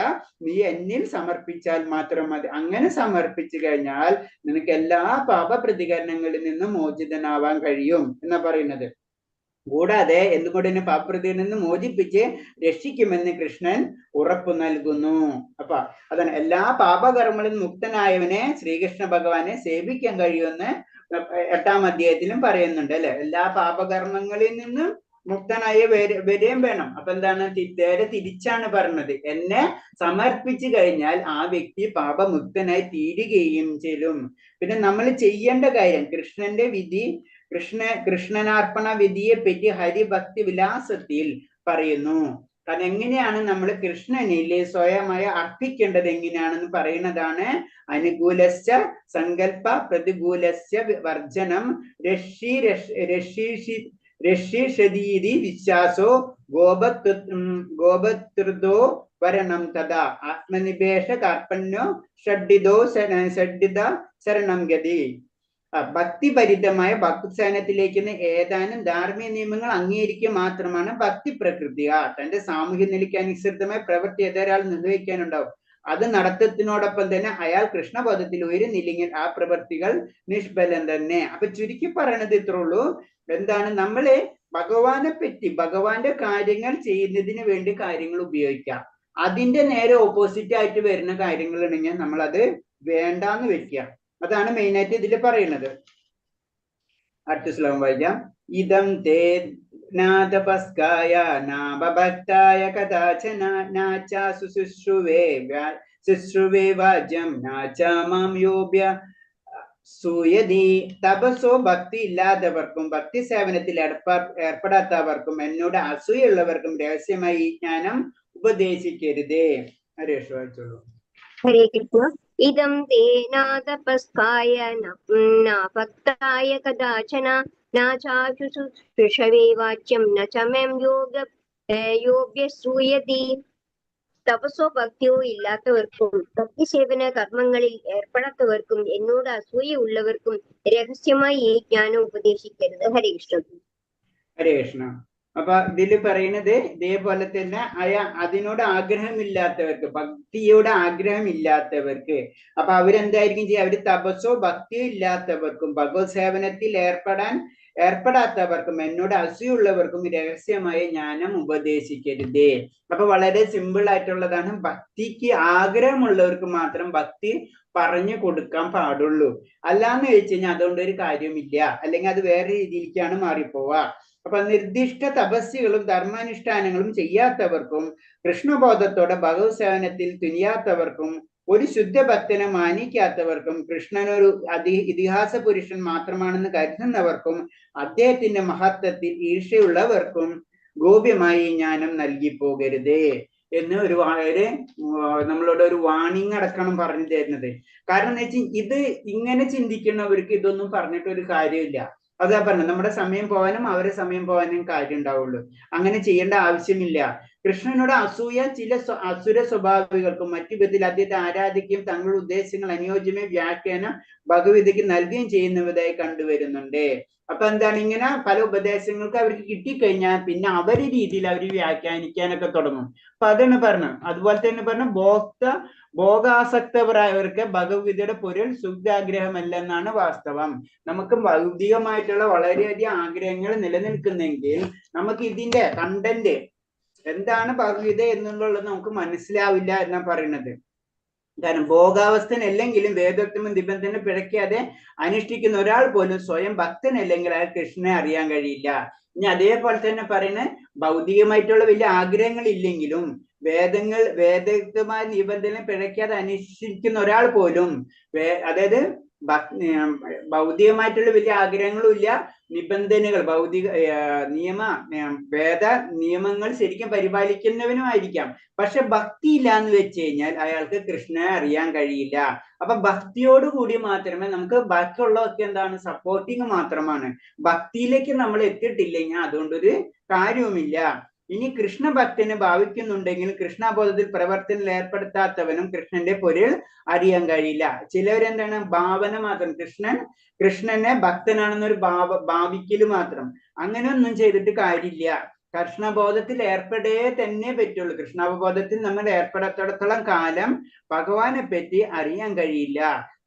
നീ എന്നിൽ സമർപ്പിച്ചാൽ മാത്രം മതി. അങ്ങനെ സമർപ്പിച്ചു കഴിഞ്ഞാൽ നിനക്ക് എല്ലാ പാപ പ്രതികരണങ്ങളിൽ നിന്നും മോചിതനാവാൻ കഴിയും എന്നാ പറയുന്നത്. കൂടാതെ എന്തുകൊണ്ട് പാപപ്രതിയിൽ നിന്ന് മോചിപ്പിച്ച് രക്ഷിക്കുമെന്ന് കൃഷ്ണൻ ഉറപ്പു നൽകുന്നു. അപ്പൊ അതാണ് എല്ലാ പാപകർമ്മങ്ങളിൽ മുക്തനായവനെ ശ്രീകൃഷ്ണ ഭഗവാനെ സേവിക്കാൻ കഴിയുമെന്ന് 8ാം അധ്യായത്തിലും പറയുന്നുണ്ട് അല്ലെ. എല്ലാ പാപകർമ്മങ്ങളിൽ നിന്നും മുക്തനായി വരികയും വേണം. അപ്പൊ എന്താണ്? നേരെ തിരിച്ചാണ് പറഞ്ഞത്. എന്നെ സമർപ്പിച്ചു കഴിഞ്ഞാൽ ആ വ്യക്തി പാപമുക്തനായി തീരുകയും ചെയ്യും. പിന്നെ നമ്മൾ ചെയ്യേണ്ട കാര്യം, കൃഷ്ണന്റെ വിധി, കൃഷ്ണനാർപ്പണ വിധിയെ പറ്റി ഹരിഭക്തി വിലാസത്തിൽ പറയുന്നു. കാരണം എങ്ങനെയാണ് നമ്മൾ കൃഷ്ണനിൽ സ്വയമായി അർപ്പിക്കേണ്ടത് എങ്ങനെയാണെന്ന് പറയുന്നതാണ്. അനുകൂലസ്യ സങ്കല്പ പ്രതികൂലസ്യ വർജനം രക്ഷീഷതീതി വിശ്വാസോ ഗോപതൃതോ വരണം തഥാ ആത്മനിവേശ കാർപ്പണ്യോ ഷഡ്ഡിത ശരണം ഗതി. ഭക്തിഭരിതമായ ഭക്തിസ്ഥാനത്തിലേക്ക് ഏതാനും ധാർമ്മിക നിയമങ്ങൾ അംഗീകരിക്കുക മാത്രമാണ് ഭക്തി പ്രകൃതിയ. തന്റെ സാമൂഹ്യ നിലയ്ക്ക് അനുസൃതമായ പ്രവൃത്തി ഏതൊരാൾ നിർവഹിക്കാനുണ്ടാവും. അത് നടത്തത്തിനോടൊപ്പം തന്നെ അയാൾ കൃഷ്ണപദത്തിൽ ഉയരുന്നില്ലെങ്കിൽ ആ പ്രവൃത്തികൾ നിഷ്ഫലം തന്നെ. അപ്പൊ ചുരുക്കി പറയണത് ഇത്രേ ഉള്ളൂ. എന്താണ്? നമ്മളെ ഭഗവാനെ പറ്റി, ഭഗവാന്റെ കാര്യങ്ങൾ ചെയ്യുന്നതിന് വേണ്ടി കാര്യങ്ങൾ ഉപയോഗിക്കാം. അതിന്റെ നേരെ ഓപ്പോസിറ്റ് ആയിട്ട് വരുന്ന കാര്യങ്ങൾ ഉണ്ടെങ്കിൽ നമ്മൾ അത് വേണ്ടാന്ന് വെക്കുക. അതാണ് മെയിൻ ആയിട്ട് ഇതിൽ പറയുന്നത്. അടുത്ത ശ്ലോകം വായിക്കാം. ഇതം തേ നാദപസ്കായ നാഭക്തായ കഥാചന നാചാ ശുശ്രുവേ വാജ്യം നാചാ മാം യോഗ്യ സൂയതി. തപസ്സോ ഭക്തി ഇല്ലാത്തവർക്കും ഭക്തി സേവനത്തിൽ ഏർപ്പെടാത്തവർക്കും എന്നോട് അസൂയുള്ളവർക്കും രഹസ്യമായി ഈ ജ്ഞാനം ഉപദേശിക്കരുതേ. ഹരേഷ് വായിച്ചോളൂ. ഹരേ കൃഷ്ണ. ഇതം തേ നാദപസ്കായ നാഭക്തായ കഥാചന നാചാശുശ്രുഷവേ വാച്യം ന ച മാം യോഗ്യസൂയതി. തപസ്സോ ഭക്തിയോ ഇല്ലാത്തവർക്കും ഭക്തി സേവന കർമ്മങ്ങളിൽ ഏർപ്പെടാത്തവർക്കും എന്നോട് അസൂയ ഉള്ളവർക്കും രഹസ്യമായി ഈ ജ്ഞാനം ഉപദേശിക്കരുത്. ഹരേ കൃഷ്ണ. ഹരേ കൃഷ്ണ. അപ്പൊ ഇതിൽ പറയുന്നത് ഇതേപോലെ തന്നെ അതിനോട് ആഗ്രഹമില്ലാത്തവർക്ക്, ഭക്തിയോട് ആഗ്രഹമില്ലാത്തവർക്ക്, അപ്പൊ അവരെന്തായിരിക്കും ചെയ്യുക? അവര് തപസ്സോ ഭക്തിയോ ഇല്ലാത്തവർക്കും ഭഗവത് സേവനത്തിൽ ഏർപ്പെടാത്തവർക്കും എന്നോട് അസൂയുള്ളവർക്കും രഹസ്യമായ ജ്ഞാനം ഉപദേശിക്കരുതേ. അപ്പൊ വളരെ സിമ്പിൾ ആയിട്ടുള്ളതാണ്. ഭക്തിക്ക് ആഗ്രഹമുള്ളവർക്ക് മാത്രം ഭക്തി പറഞ്ഞു കൊടുക്കാൻ പാടുള്ളൂ. അല്ലാന്ന് ചോദിച്ചു കഴിഞ്ഞാൽ അതുകൊണ്ട് ഒരു കാര്യമില്ല, അല്ലെങ്കിൽ അത് വേറെ രീതിയിലേക്കാണ് മാറിപ്പോവാ. അപ്പൊ നിർദ്ദിഷ്ട തപസ്യകളും ധർമാനുഷ്ഠാനങ്ങളും ചെയ്യാത്തവർക്കും കൃഷ്ണബോധത്തോടെ ഭഗവത് സേവനത്തിൽ തുനിയാത്തവർക്കും ഒരു ശുദ്ധഭക്തനെ മാനിക്കാത്തവർക്കും കൃഷ്ണനൊരു ഇതിഹാസ പുരുഷൻ മാത്രമാണെന്ന് കരുതുന്നവർക്കും അദ്ദേഹത്തിന്റെ മഹത്വത്തിൽ ഈർഷ്യയുള്ളവർക്കും ഗോപ്യമായി ജ്ഞാനം നൽകി പോകരുതേ എന്ന് ഒരു വളരെ നമ്മളോട് ഒരു വാണിംഗ് അടക്കണം പറഞ്ഞു തരുന്നത്. കാരണം എന്ന് വെച്ചാൽ ഇത് ഇങ്ങനെ ചിന്തിക്കുന്നവർക്ക് ഇതൊന്നും പറഞ്ഞിട്ട് ഒരു കാര്യമില്ല. അതാ പറഞ്ഞത്, നമ്മുടെ സമയം പോകാനും അവരെ സമയം പോകാനും കാര്യം ഉണ്ടാവുള്ളൂ. അങ്ങനെ ചെയ്യേണ്ട ആവശ്യമില്ല. കൃഷ്ണനോട് അസൂയ ചില അസുര സ്വഭാവികൾക്കും മറ്റു വിധത്തിൽ അദ്ദേഹത്തെ ആരാധിക്കുകയും തങ്ങളുടെ ഉദ്ദേശങ്ങൾ അനുയോജ്യമായി വ്യാഖ്യാനം ഭഗവതിക്ക് നൽകുകയും ചെയ്യുന്നതായി കണ്ടുവരുന്നുണ്ട്. അപ്പൊ എന്താണ്, ഇങ്ങനെ പല ഉപദേശങ്ങൾക്ക് അവർക്ക് കിട്ടിക്കഴിഞ്ഞാൽ പിന്നെ അവരുടെ രീതിയിൽ അവർ വ്യാഖ്യാനിക്കാനൊക്കെ തുടങ്ങും. അപ്പൊ അതാണ് പറഞ്ഞത്. അതുപോലെ തന്നെ പറഞ്ഞ ഭോഗാസക്തരായവർക്ക് ഭഗവതിയുടെ പൊരുൾ സുഖാഗ്രഹമല്ലെന്നാണ് വാസ്തവം. നമുക്ക് ഭൗതികമായിട്ടുള്ള വളരെയധികം ആഗ്രഹങ്ങൾ നിലനിൽക്കുന്നെങ്കിൽ നമുക്ക് ഇതിന്റെ കണ്ടന്റ് എന്താണ് ഭഗവതി എന്നുള്ളത് നമുക്ക് മനസ്സിലാവില്ല എന്നാ പറയുന്നത്. കാരണം ഭോഗാവസ്ഥനല്ലെങ്കിലും വേദോക്തമ നിബന്ധന പിഴയ്ക്കാതെ അനുഷ്ഠിക്കുന്ന ഒരാൾ പോലും സ്വയം ഭക്തനല്ലെങ്കിൽ അയാൾ കൃഷ്ണനെ അറിയാൻ കഴിയില്ല. ഇനി അതേപോലെ തന്നെ പറയുന്നത്, ഭൗതികമായിട്ടുള്ള വലിയ ആഗ്രഹങ്ങൾ ഇല്ലെങ്കിലും വേദോക്തമായ നിബന്ധന പിഴയ്ക്കാതെ അനുഷ്ഠിക്കുന്ന ഒരാൾ പോലും അതായത് ഭൗതികമായിട്ടുള്ള വലിയ ആഗ്രഹങ്ങളും ഇല്ല, നിബന്ധനകൾ വേദ നിയമങ്ങൾ ശരിക്കും പരിപാലിക്കുന്നവനുമായിരിക്കാം. പക്ഷെ ഭക്തി ഇല്ല എന്ന് വെച്ച് കഴിഞ്ഞാൽ അയാൾക്ക് കൃഷ്ണനെ അറിയാൻ കഴിയില്ല. അപ്പൊ ഭക്തിയോടുകൂടി മാത്രമേ നമുക്ക് ബാക്കിയുള്ളതൊക്കെ എന്താണ് സപ്പോർട്ടിങ് മാത്രമാണ്. ഭക്തിയിലേക്ക് നമ്മൾ എത്തിയിട്ടില്ലെങ്കിൽ അതുകൊണ്ടൊരു കാര്യവുമില്ല. ഇനി കൃഷ്ണഭക്തനെ ഭാവിക്കുന്നുണ്ടെങ്കിൽ കൃഷ്ണബോധത്തിൽ പ്രവർത്തനത്തിൽ ഏർപ്പെടുത്താത്തവനും കൃഷ്ണന്റെ പൊരുൾ അറിയാൻ കഴിയില്ല. ചിലവരെന്താണ് ഭാവന മാത്രം, കൃഷ്ണനെ ഭക്തനാണെന്നൊരു ഭാവിക്കല് മാത്രം. അങ്ങനെ ഒന്നും ചെയ്തിട്ട് കാര്യമില്ല. കൃഷ്ണബോധത്തിൽ ഏർപ്പെടേ തന്നെ പറ്റുള്ളൂ. കൃഷ്ണബോധത്തിൽ നമ്മൾ ഏർപ്പെടാത്തിടത്തോളം കാലം ഭഗവാനെ പറ്റി അറിയാൻ കഴിയില്ല.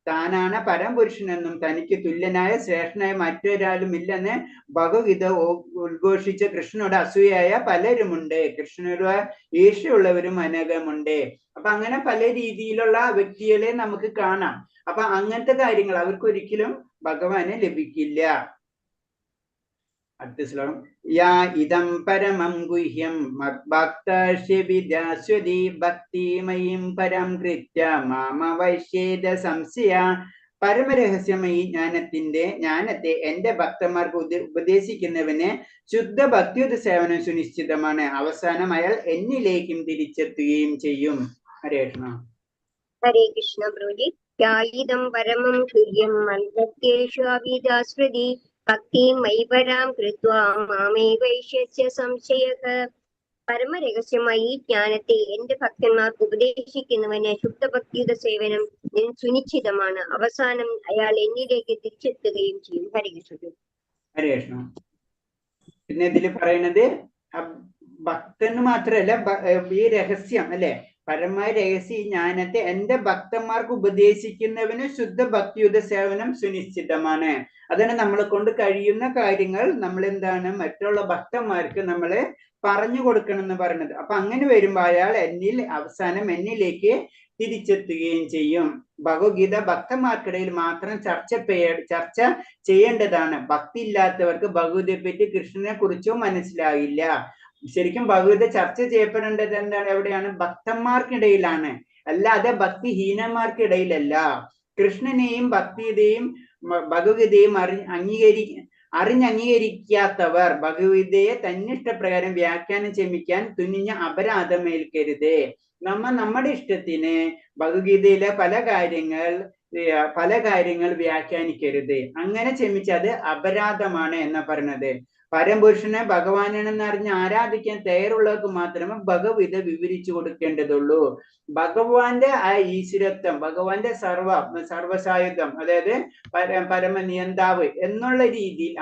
താനാണ് പരംപുരുഷനെന്നും തനിക്ക് തുല്യനായ ശ്രേഷ്ഠനായ മറ്റൊരാളും ഇല്ലെന്ന് ഭഗവത്ഗീത ഉദ്ഘോഷിച്ച കൃഷ്ണനോട് അസൂയായ പലരുമുണ്ട്. കൃഷ്ണനോട് ഈർഷ്യയുള്ളവരും അനേകമുണ്ട്. അപ്പൊ അങ്ങനെ പല രീതിയിലുള്ള വ്യക്തികളെ നമുക്ക് കാണാം. അപ്പൊ അങ്ങനത്തെ കാര്യങ്ങൾ അവർക്ക് ഒരിക്കലും ഭഗവാനെ ലഭിക്കില്ല. അടുത്ത ശ്ലോകം. യാ ഇദം പരമം ഗുഹ്യം മദ്ഭക്തശ്ച ഭക്തിമയീം പരം കൃത്യ മാമ വൈശ്യേദ സംശയ. പരമരഹസ്യമായി ജ്ഞാനത്തെ എന്റെ ഭക്തന്മാർക്ക് ഉപദേശിക്കുന്നവന് ശുദ്ധ ഭക്തിയുത സേവനം സുനിശ്ചിതമാണ്. അവസാനം അയാൾ എന്നിലേക്കും തിരിച്ചെത്തുകയും ചെയ്യും. ഹരേ കൃഷ്ണ. ഹരേ കൃഷ്ണ പ്രഭുജി. യായിദം പരമം തുല്യം മൽഭക്തേഷു അവിദാസ്മൃതി ഭക്തി മൈപരാം കൃത്വാ മാമേവൈശ്യസ്യ സംശയഃ. പരമരഹസ്യമായി ഈ ജ്ഞാനത്തെ എന്റെ ഭക്തന്മാർക്ക് ഉപദേശിക്കുന്നവന് ശുദ്ധഭക്തിയുടെ സേവനം സുനിശ്ചിതമാണ്. അവസാനം അയാൾ എന്നിലേക്ക് തിരിച്ചെത്തുകയും ചെയ്യും. ഹരേ കൃഷ്ണ. ഹരേ കൃഷ്ണ. പിന്നെ ഇതിൽ പറയുന്നത് ഭക്തന് മാത്രല്ല ഈ രഹസ്യം അല്ലെ, പരമായ രഹസ്യ ഈ ജ്ഞാനത്തെ എന്റെ ഭക്തന്മാർക്ക് ഉപദേശിക്കുന്നവന് ശുദ്ധ ഭക്തിയുത സേവനം സുനിശ്ചിതമാണ്. അതാണ് നമ്മളെ കൊണ്ട് കഴിയുന്ന കാര്യങ്ങൾ നമ്മൾ എന്താണ് മറ്റുള്ള ഭക്തന്മാർക്ക് നമ്മള് പറഞ്ഞു കൊടുക്കണം എന്ന് പറയുന്നത്. അപ്പൊ അങ്ങനെ വരുമ്പോ അയാൾ അവസാനം എന്നിലേക്ക് തിരിച്ചെത്തുകയും ചെയ്യും. ഭഗവത്ഗീത ഭക്തന്മാർക്കിടയിൽ മാത്രം ചർച്ച ചെയ്യേണ്ടതാണ്. ഭക്തി ഇല്ലാത്തവർക്ക് ഭഗവതിയെ പറ്റി കൃഷ്ണനെ കുറിച്ചോ മനസ്സിലാകില്ല. ശരിക്കും ഭഗവത് ചർച്ച ചെയ്യപ്പെടേണ്ടത് എന്താണ്? എവിടെയാണ്? ഭക്തന്മാർക്കിടയിലാണ്, അല്ലാതെ ഭക്തിഹീനന്മാർക്കിടയിലല്ല. കൃഷ്ണനെയും ഭക്തിയുടെയും ഭഗവതയെയും അറിഞ്ഞംഗീകരിക്കാത്തവർ ഭഗവതയെ തന്നിഷ്ടപ്രകാരം വ്യാഖ്യാനം ചെയ്യിക്കാൻ തുനിഞ്ഞ അപരാധമേൽക്കരുത്. നമ്മുടെ ഇഷ്ടത്തിന് ഭഗവത്ഗീതയിലെ പല കാര്യങ്ങൾ വ്യാഖ്യാനിക്കരുത്. അങ്ങനെ ക്ഷമിച്ച് അത് അപരാധമാണ് എന്ന് പറയുന്നത്. പരംപുരുഷനെ ഭഗവാനാണെന്ന് അറിഞ്ഞ് ആരാധിക്കാൻ തയ്യാറുള്ളവർക്ക് മാത്രമേ ഭഗവത് വിവരിച്ചു കൊടുക്കേണ്ടതുള്ളൂ. ഭഗവാന്റെ ആ ഈശ്വരത്വം, ഭഗവാന്റെ സർവസായുധം, അതായത് പരമനിയന്താവ് എന്നുള്ള രീതിയിൽ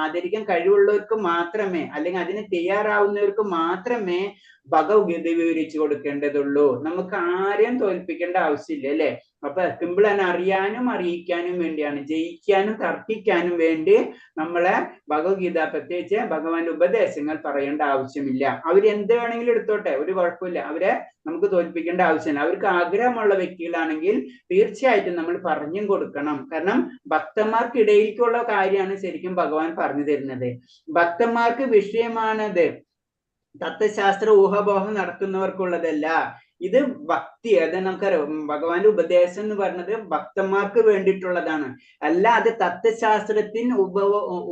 ആദരിക്കാൻ കഴിവുള്ളവർക്ക് മാത്രമേ, അല്ലെങ്കിൽ അതിന് തയ്യാറാവുന്നവർക്ക് മാത്രമേ ഭഗവത്ഗീത വിവരിച്ചു കൊടുക്കേണ്ടതുള്ളൂ. നമുക്ക് ആരെയും തോൽപ്പിക്കേണ്ട ആവശ്യമില്ല, അല്ലെ? അപ്പൊ സിമ്പിൾ തന്നെ അറിയാനും അറിയിക്കാനും വേണ്ടിയാണ്, ജയിക്കാനും തർക്കിക്കാനും വേണ്ടി നമ്മളെ ഭഗവത്ഗീത, പ്രത്യേകിച്ച് ഭഗവാന്റെ ഉപദേശങ്ങൾ പറയേണ്ട ആവശ്യമില്ല. അവരെന്ത് വേണമെങ്കിലും എടുത്തോട്ടെ, ഒരു കുഴപ്പമില്ല. അവരെ നമുക്ക് തോൽപ്പിക്കേണ്ട ആവശ്യമില്ല. അവർക്ക് ആഗ്രഹമുള്ള വ്യക്തികളാണെങ്കിൽ തീർച്ചയായിട്ടും നമ്മൾ പറഞ്ഞും കൊടുക്കണം. കാരണം ഭക്തന്മാർക്കിടയിലേക്കുള്ള കാര്യമാണ് ശരിക്കും ഭഗവാൻ പറഞ്ഞു തരുന്നത്. ഭക്തന്മാർക്ക് വിഷയമാണത്, തത്വശാസ്ത്ര ഊഹാപോഹം നടത്തുന്നവർക്കുള്ളതല്ല. ഇത് ഭക്തി, അത് നമുക്കറിയാം. ഭഗവാന്റെ ഉപദേശം എന്ന് പറയുന്നത് ഭക്തന്മാർക്ക് വേണ്ടിയിട്ടുള്ളതാണ്, അല്ല അത് തത്വശാസ്ത്രത്തിന്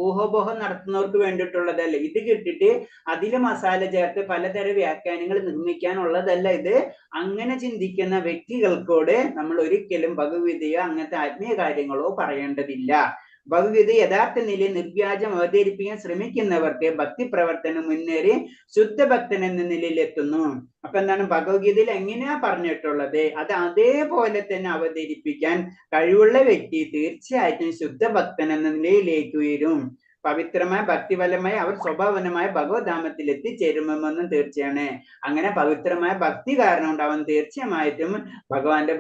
ഊഹാപോഹം നടത്തുന്നവർക്ക് വേണ്ടിയിട്ടുള്ളതല്ല. ഇത് കിട്ടിയിട്ട് അതില് മസാല ചേർത്ത് പലതരം വ്യാഖ്യാനങ്ങൾ നിർമ്മിക്കാനുള്ളതല്ല ഇത്. അങ്ങനെ ചിന്തിക്കുന്ന വ്യക്തികൾക്കോട് നമ്മൾ ഒരിക്കലും ഭഗവത്ഗീതയോ അങ്ങനത്തെ ആത്മീയ കാര്യങ്ങളോ പറയേണ്ടതില്ല. ഭഗവത്ഗീത യഥാർത്ഥ നിലയിൽ നിർവ്യാജം അവതരിപ്പിക്കാൻ ശ്രമിക്കുന്നവർക്ക് ഭക്തി പ്രവർത്തനം മുന്നേറി ശുദ്ധ ഭക്തൻ എന്ന നിലയിൽ എത്തുന്നു. അപ്പൊ എന്താണ് ഭഗവത്ഗീതയിൽ എങ്ങനെയാ പറഞ്ഞിട്ടുള്ളത് അത് അതേപോലെ തന്നെ അവതരിപ്പിക്കാൻ കഴിവുള്ള വ്യക്തി തീർച്ചയായിട്ടും ശുദ്ധ ഭക്തൻ എന്ന നിലയിലേക്ക് ഉയരും. പവിത്രമായ ഭക്തിഫലമായി അവർ സ്വഭാവനമായ ഭഗവത്ധാമത്തിൽ എത്തിച്ചേരുമെന്നും തീർച്ചയാണ്. അങ്ങനെ പവിത്രമായ ഭക്തി കാരണം കൊണ്ട് അവൻ തീർച്ചയായിട്ടും ഭഗവാന്റെ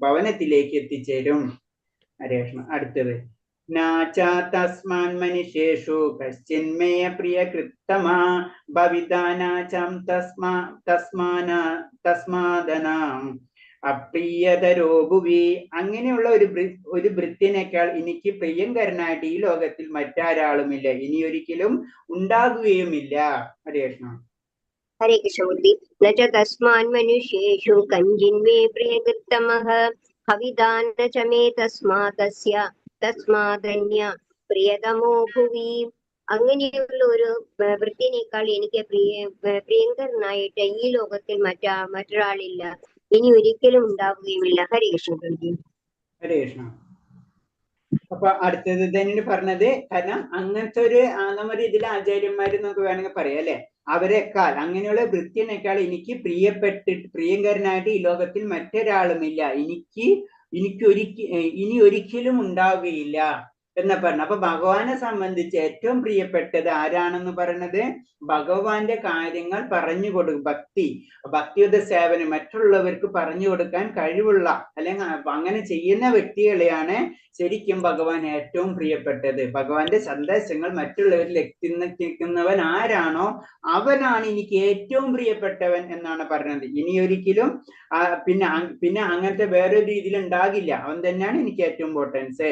ഭവനത്തിലേക്ക് എത്തിച്ചേരും. ഹരേ കൃഷ്ണ. അടുത്തത് തസ്മാൻ മനുഷ്യേഷു കശ്ചിന്മേ പ്രിയകൃത്തമാ ഭവിതാനാചം തസ്മാദനാം അപ്രിയതരോ ഭുവി. അങ്ങനെയുള്ള ഒരു ഭൃത്യനേക്കാൾ എനിക്ക് പ്രിയങ്കരനായിട്ട് ഈ ലോകത്തിൽ മറ്റാരാളുമില്ല, ഇനി ഒരിക്കലും ഉണ്ടാകുകയുമില്ല. ഹരേ കൃഷ്ണ. ഹരേ കൃഷ്ണ. തസ്മാൻ മനുഷ്യേഷു കഞ്ചിന്മേ പ്രിയകൃത്തമഃ ഭവിതാന ച മേ തസ്മാദന്യ പ്രിയതമോ ഭുവി. അങ്ങനെയുള്ള ഒരു വൃത്തിനേക്കാൾ എനിക്ക് പ്രിയങ്കരനായിട്ട് ഈ ലോകത്തിൽ മറ്റൊരാളില്ല, ഇനി ഒരിക്കലും ഉണ്ടാവുകയുമില്ല. ഹരേ കൃഷ്ണ. ഹരേ കൃഷ്ണ. അപ്പൊ അടുത്തത് തന്നെ പറഞ്ഞത്, കാരണം അങ്ങനത്തെ ഒരു നമ്മുടെ ഇതിലെ ആചാര്യന്മാര് നമുക്ക് വേണമെങ്കിൽ പറയാം, അല്ലെ? അവരെക്കാൾ, അങ്ങനെയുള്ള വൃത്തിനേക്കാൾ എനിക്ക് പ്രിയങ്കരനായിട്ട് ഈ ലോകത്തിൽ മറ്റൊരാളുമില്ല, ഇനി ഒരിക്കലും ഉണ്ടാവുകയില്ല എന്ന് പറഞ്ഞു. അപ്പൊ ഭഗവാനെ സംബന്ധിച്ച് ഏറ്റവും പ്രിയപ്പെട്ടത് ആരാണെന്ന് പറയുന്നത് ഭഗവാന്റെ കാര്യങ്ങൾ പറഞ്ഞു കൊടുക്കും. ഭക്തിയുടെ സേവനം മറ്റുള്ളവർക്ക് പറഞ്ഞു കൊടുക്കാൻ കഴിവുള്ള, അല്ലെങ്കിൽ അങ്ങനെ ചെയ്യുന്ന വ്യക്തികളെയാണ് ശരിക്കും ഭഗവാൻ ഏറ്റവും പ്രിയപ്പെട്ടത്. ഭഗവാന്റെ സന്ദേശങ്ങൾ മറ്റുള്ളവരിൽ എത്തിക്കുന്നവൻ ആരാണോ അവനാണ് എനിക്ക് ഏറ്റവും പ്രിയപ്പെട്ടവൻ എന്നാണ് പറയുന്നത്. ഇനി ഒരിക്കലും പിന്നെ അങ്ങനത്തെ വേറൊരു രീതിയിൽ ഉണ്ടാകില്ല, അവൻ തന്നെയാണ് എനിക്ക് ഏറ്റവും ഇമ്പോർട്ടൻസ്.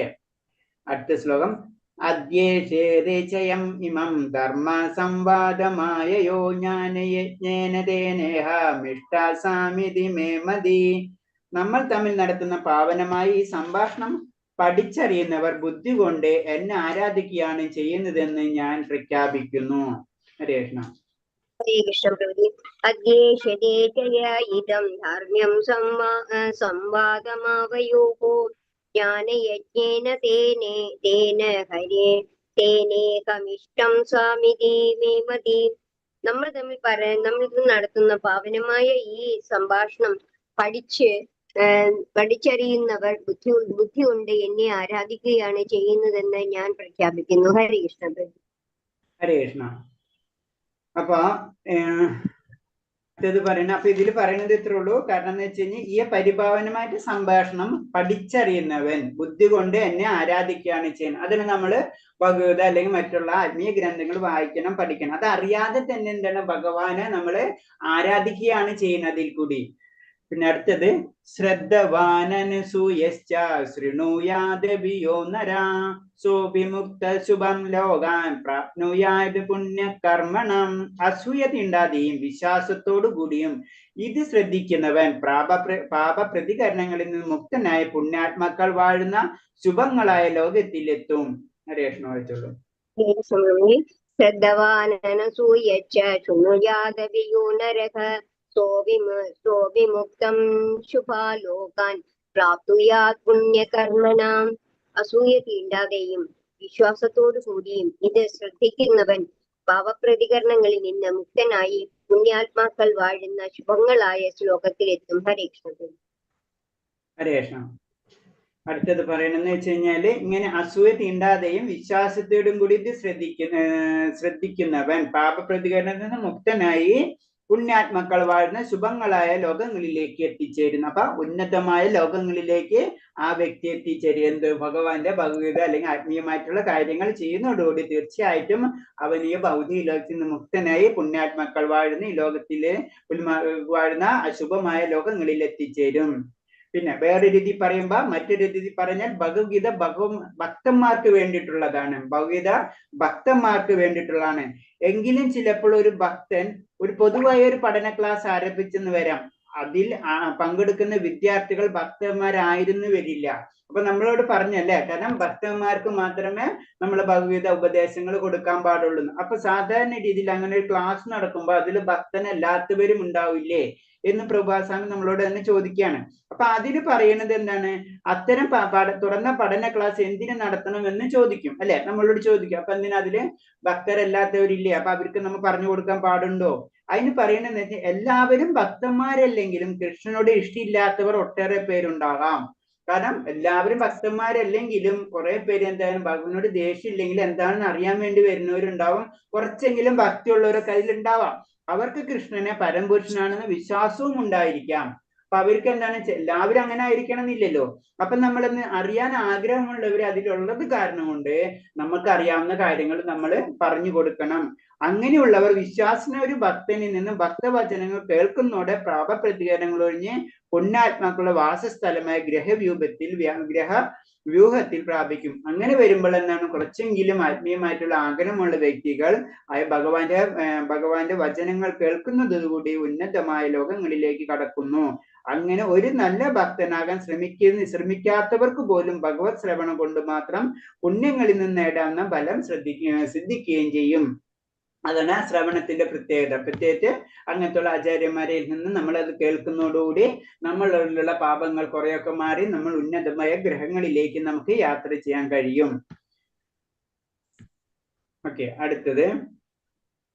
അടുത്ത ശ്ലോകം അദ്യേഷേചയം ഇമം ധർമ്മ സംവാദമായയോ ജ്ഞാനയജ്ഞേന തേനേഹ മിഷ്ടാസാമിതി മേ മതി. നമ്മൾ തമ്മിൽ നടത്തുന്ന പാവനമായ ഈ സംഭാഷണം പഠിച്ചറിയുന്നവർ ബുദ്ധി കൊണ്ട് എന്നെ ആരാധിക്കുകയാണ് ചെയ്യുന്നതെന്ന് ഞാൻ പ്രഖ്യാപിക്കുന്നു. ഹരേ കൃഷ്ണ. ഹരേ കൃഷ്ണ. അദ്യേഷതേ ഇദം ധാർമ്മ്യം സംവാദമാവയോഃ ജ്ഞാനയജ്ഞേന തേന ഹരേ തേനേകമിഷ്ടം സ്വാമിതി മേ മതി. നമ്മൾ നടത്തുന്ന പാവനമായ ഈ സംഭാഷണം പഠിച്ചറിയുന്നവർ ബുദ്ധി കൊണ്ട് എന്നെ ആരാധിക്കുകയാണ് ചെയ്യുന്നതെന്ന് ഞാൻ പ്രഖ്യാപിക്കുന്നു. ഹരേ കൃഷ്ണ. ഹരേ കൃഷ്ണ. അപ്പൊ ഇത് പറയുന്നത്. അപ്പൊ ഇതിൽ പറയുന്നത് ഇത്രേ ഉള്ളൂ. കാരണം എന്ന് വെച്ച് കഴിഞ്ഞാൽ ഈ പരിഭാവനമായിട്ട് സംഭാഷണം പഠിച്ചറിയുന്നവൻ ബുദ്ധി കൊണ്ട് എന്നെ ആരാധിക്കുകയാണ് ചെയ്യുന്നത്. അതിന് നമ്മള് ഭഗവത അല്ലെങ്കിൽ മറ്റുള്ള ആത്മീയ ഗ്രന്ഥങ്ങൾ വായിക്കണം, പഠിക്കണം. അത് അറിയാതെ തന്നെ എന്താണ് ഭഗവാനെ നമ്മള് ആരാധിക്കുകയാണ് ചെയ്യുന്നത് അതിൽ കൂടി. പിന്നെ അടുത്തത് ശ്രദ്ധവാനനസൂയശ്ച ശൃണുയാദവിയോ നരാ സോഭിമുക്ത ശുഭം ലോകാൻ പ്രാപ്നുയാത് പുണ്യകർമ്മണം. അസൂയ തീണ്ടാതെയും വിശ്വാസത്തോടു കൂടിയും ഇത് ശ്രദ്ധിക്കുന്നവൻ പാപപ്രതികരണങ്ങളിൽ നിന്ന് മുക്തനായ പുണ്യാത്മാക്കൾ വാഴുന്ന ശുഭങ്ങളായ ലോകത്തിലെത്തും. ഹരേഷ്ണ വായിച്ചോളൂ. ശ്രദ്ധവാനനസൂയശ്ച ശൃണുയാദവിയോ നരഃ സോവിമുക്തം ശുഭാലോകാൻ പ്രാപ്നുയാത് പുണ്യകർമ്മണാം. അസൂയ തീണ്ടാതെയും വിശ്വാസത്തോടു കൂടിയും ഇത് ശ്രദ്ധിക്കുന്നവൻ പാവപ്രതികരണങ്ങളിൽ നിന്ന് മുക്തനായി പുണ്യാത്മാക്കൾ വാഴുന്ന ശുഭങ്ങളായ ശ്ലോകത്തിലെത്തും. ഹരേ കൃഷ്ണ. ഹരേ കൃഷ്ണ. അടുത്തത് പറയണെന്ന് വെച്ച് കഴിഞ്ഞാല് ഇങ്ങനെ അസൂയ തീണ്ടാതെയും വിശ്വാസത്തോടും കൂടി ഇത് ശ്രദ്ധിക്കുന്നവൻ പാപപ്രതികരണത്തിൽ നിന്ന് മുക്തനായി പുണ്യാത്മാക്കൾ വാഴുന്ന ശുഭങ്ങളായ ലോകങ്ങളിലേക്ക് എത്തിച്ചേരുന്നു. അപ്പൊ ഉന്നതമായ ലോകങ്ങളിലേക്ക് ആ വ്യക്തി എത്തിച്ചേരുന്നത് ഭഗവാന്റെ ഭഗവത അല്ലെങ്കിൽ ആത്മീയമായിട്ടുള്ള കാര്യങ്ങൾ ചെയ്യുന്നതോടുകൂടി തീർച്ചയായിട്ടും അവൻ ഈ ഭൗതിക ലോകത്തിൽ നിന്ന് മുക്തനായി പുണ്യാത്മാക്കൾ വാഴുന്ന ഈ ലോകത്തില് വാഴുന്ന അശുഭമായ ലോകങ്ങളിൽ എത്തിച്ചേരും. പിന്നെ വേറെ രീതി പറയുമ്പോ മറ്റൊരു രീതി പറഞ്ഞാൽ ഭഗവത്ഗീത ഭക്തന്മാർക്ക് വേണ്ടിയിട്ടുള്ളതാണ്. ഭഗവത്ഗീത ഭക്തന്മാർക്ക് വേണ്ടിയിട്ടുള്ളതാണ്. എങ്കിലും ചിലപ്പോൾ ഒരു ഭക്തൻ ഒരു പൊതുവായ ഒരു പഠന ക്ലാസ് ആരംഭിച്ചെന്ന് വരാം. അതിൽ പങ്കെടുക്കുന്ന വിദ്യാർത്ഥികൾ ഭക്തന്മാരായിരുന്നു വരില്ല. അപ്പൊ നമ്മളോട് പറഞ്ഞല്ലേ, കാരണം ഭക്തന്മാർക്ക് മാത്രമേ നമ്മൾ ഭഗവത്ഗീത ഉപദേശങ്ങൾ കൊടുക്കാൻ പാടുള്ളൂ. അപ്പൊ സാധാരണ രീതിയിൽ അങ്ങനെ ഒരു ക്ലാസ് നടക്കുമ്പോൾ അതിൽ ഭക്തനല്ലാത്തവരും ഉണ്ടാവില്ലേ എന്ന് പ്രഭാസ്വാമി നമ്മളോട് തന്നെ ചോദിക്കുകയാണ്. അപ്പൊ അതിന് പറയുന്നത് എന്താണ്, അത്തരം തുറന്ന പഠന ക്ലാസ് എന്തിനു നടത്തണം എന്ന് ചോദിക്കും അല്ലെ, നമ്മളോട് ചോദിക്കും. അപ്പൊ എന്തിനാ അതില് ഭക്തരല്ലാത്തവരില്ലേ, അപ്പൊ അവർക്ക് നമ്മൾ പറഞ്ഞു കൊടുക്കാൻ പാടുണ്ടോ? അതിന് പറയണെന്ന് വെച്ചാൽ എല്ലാവരും ഭക്തന്മാരല്ലെങ്കിലും കൃഷ്ണനോട് ഇഷ്ടമില്ലാത്തവർ ഒട്ടേറെ പേരുണ്ടാകാം. കാരണം എല്ലാവരും ഭക്തന്മാരല്ലെങ്കിലും കുറെ പേര് എന്തായാലും ഭഗവാനോട് ദേഷ്യം ഇല്ലെങ്കിൽ എന്താണെന്ന് അറിയാൻ വേണ്ടി വരുന്നവരുണ്ടാവും. കുറച്ചെങ്കിലും ഭക്തിയുള്ളവരൊക്കെ അതിലുണ്ടാവാം. അവർക്ക് കൃഷ്ണനെ പരമപുരുഷനാണെന്ന് വിശ്വാസവും ഉണ്ടായിരിക്കാം. അപ്പൊ അവർക്ക് എന്താണ്, എല്ലാവരും അങ്ങനെ ആയിരിക്കണം എന്നില്ലല്ലോ. അപ്പൊ നമ്മളൊന്ന് അറിയാൻ ആഗ്രഹമുള്ളവർ അതിലുള്ളത് കാരണം കൊണ്ട് നമുക്ക് അറിയാവുന്ന കാര്യങ്ങൾ നമ്മൾ പറഞ്ഞു കൊടുക്കണം. അങ്ങനെയുള്ളവർ വിശ്വാസന ഒരു ഭക്തനിൽ നിന്ന് ഭക്തവചനങ്ങൾ കേൾക്കുന്നതോടെ പാപപ്രതികരണങ്ങൾ ഒഴിഞ്ഞ് പുണ്യാത്മാക്കളുടെ വാസസ്ഥലമായ വ്യൂഹത്തിൽ പ്രാപിക്കും. അങ്ങനെ വരുമ്പോൾ എന്താണ്, കുറച്ചെങ്കിലും ആത്മീയമായിട്ടുള്ള ആഗ്രഹമുള്ള വ്യക്തികൾ ഭഗവാന്റെ വചനങ്ങൾ കേൾക്കുന്നതോടുകൂടി ഉന്നതമായ ലോകങ്ങളിലേക്ക് കടക്കുന്നു. അങ്ങനെ ഒരു നല്ല ഭക്തനാകാൻ ശ്രമിക്കാത്തവർക്ക് പോലും ഭഗവത് ശ്രവണം കൊണ്ട് മാത്രം പുണ്യങ്ങളിൽ നിന്ന് നേടാവുന്ന ഫലം സിദ്ധിക്കുകയും ചെയ്യും. അതാണ് ശ്രവണത്തിന്റെ പ്രത്യേകത. പ്രത്യേകിച്ച് അങ്ങനത്തുള്ള ആചാര്യന്മാരിൽ നിന്ന് നമ്മൾ അത് കേൾക്കുന്നതോടുകൂടി നമ്മളിലുള്ള പാപങ്ങൾ കുറെയൊക്കെ മാറി നമ്മൾ ഉന്നതമായ ഗ്രഹങ്ങളിലേക്ക് നമുക്ക് യാത്ര ചെയ്യാൻ കഴിയും. ഓക്കെ, അടുത്തത്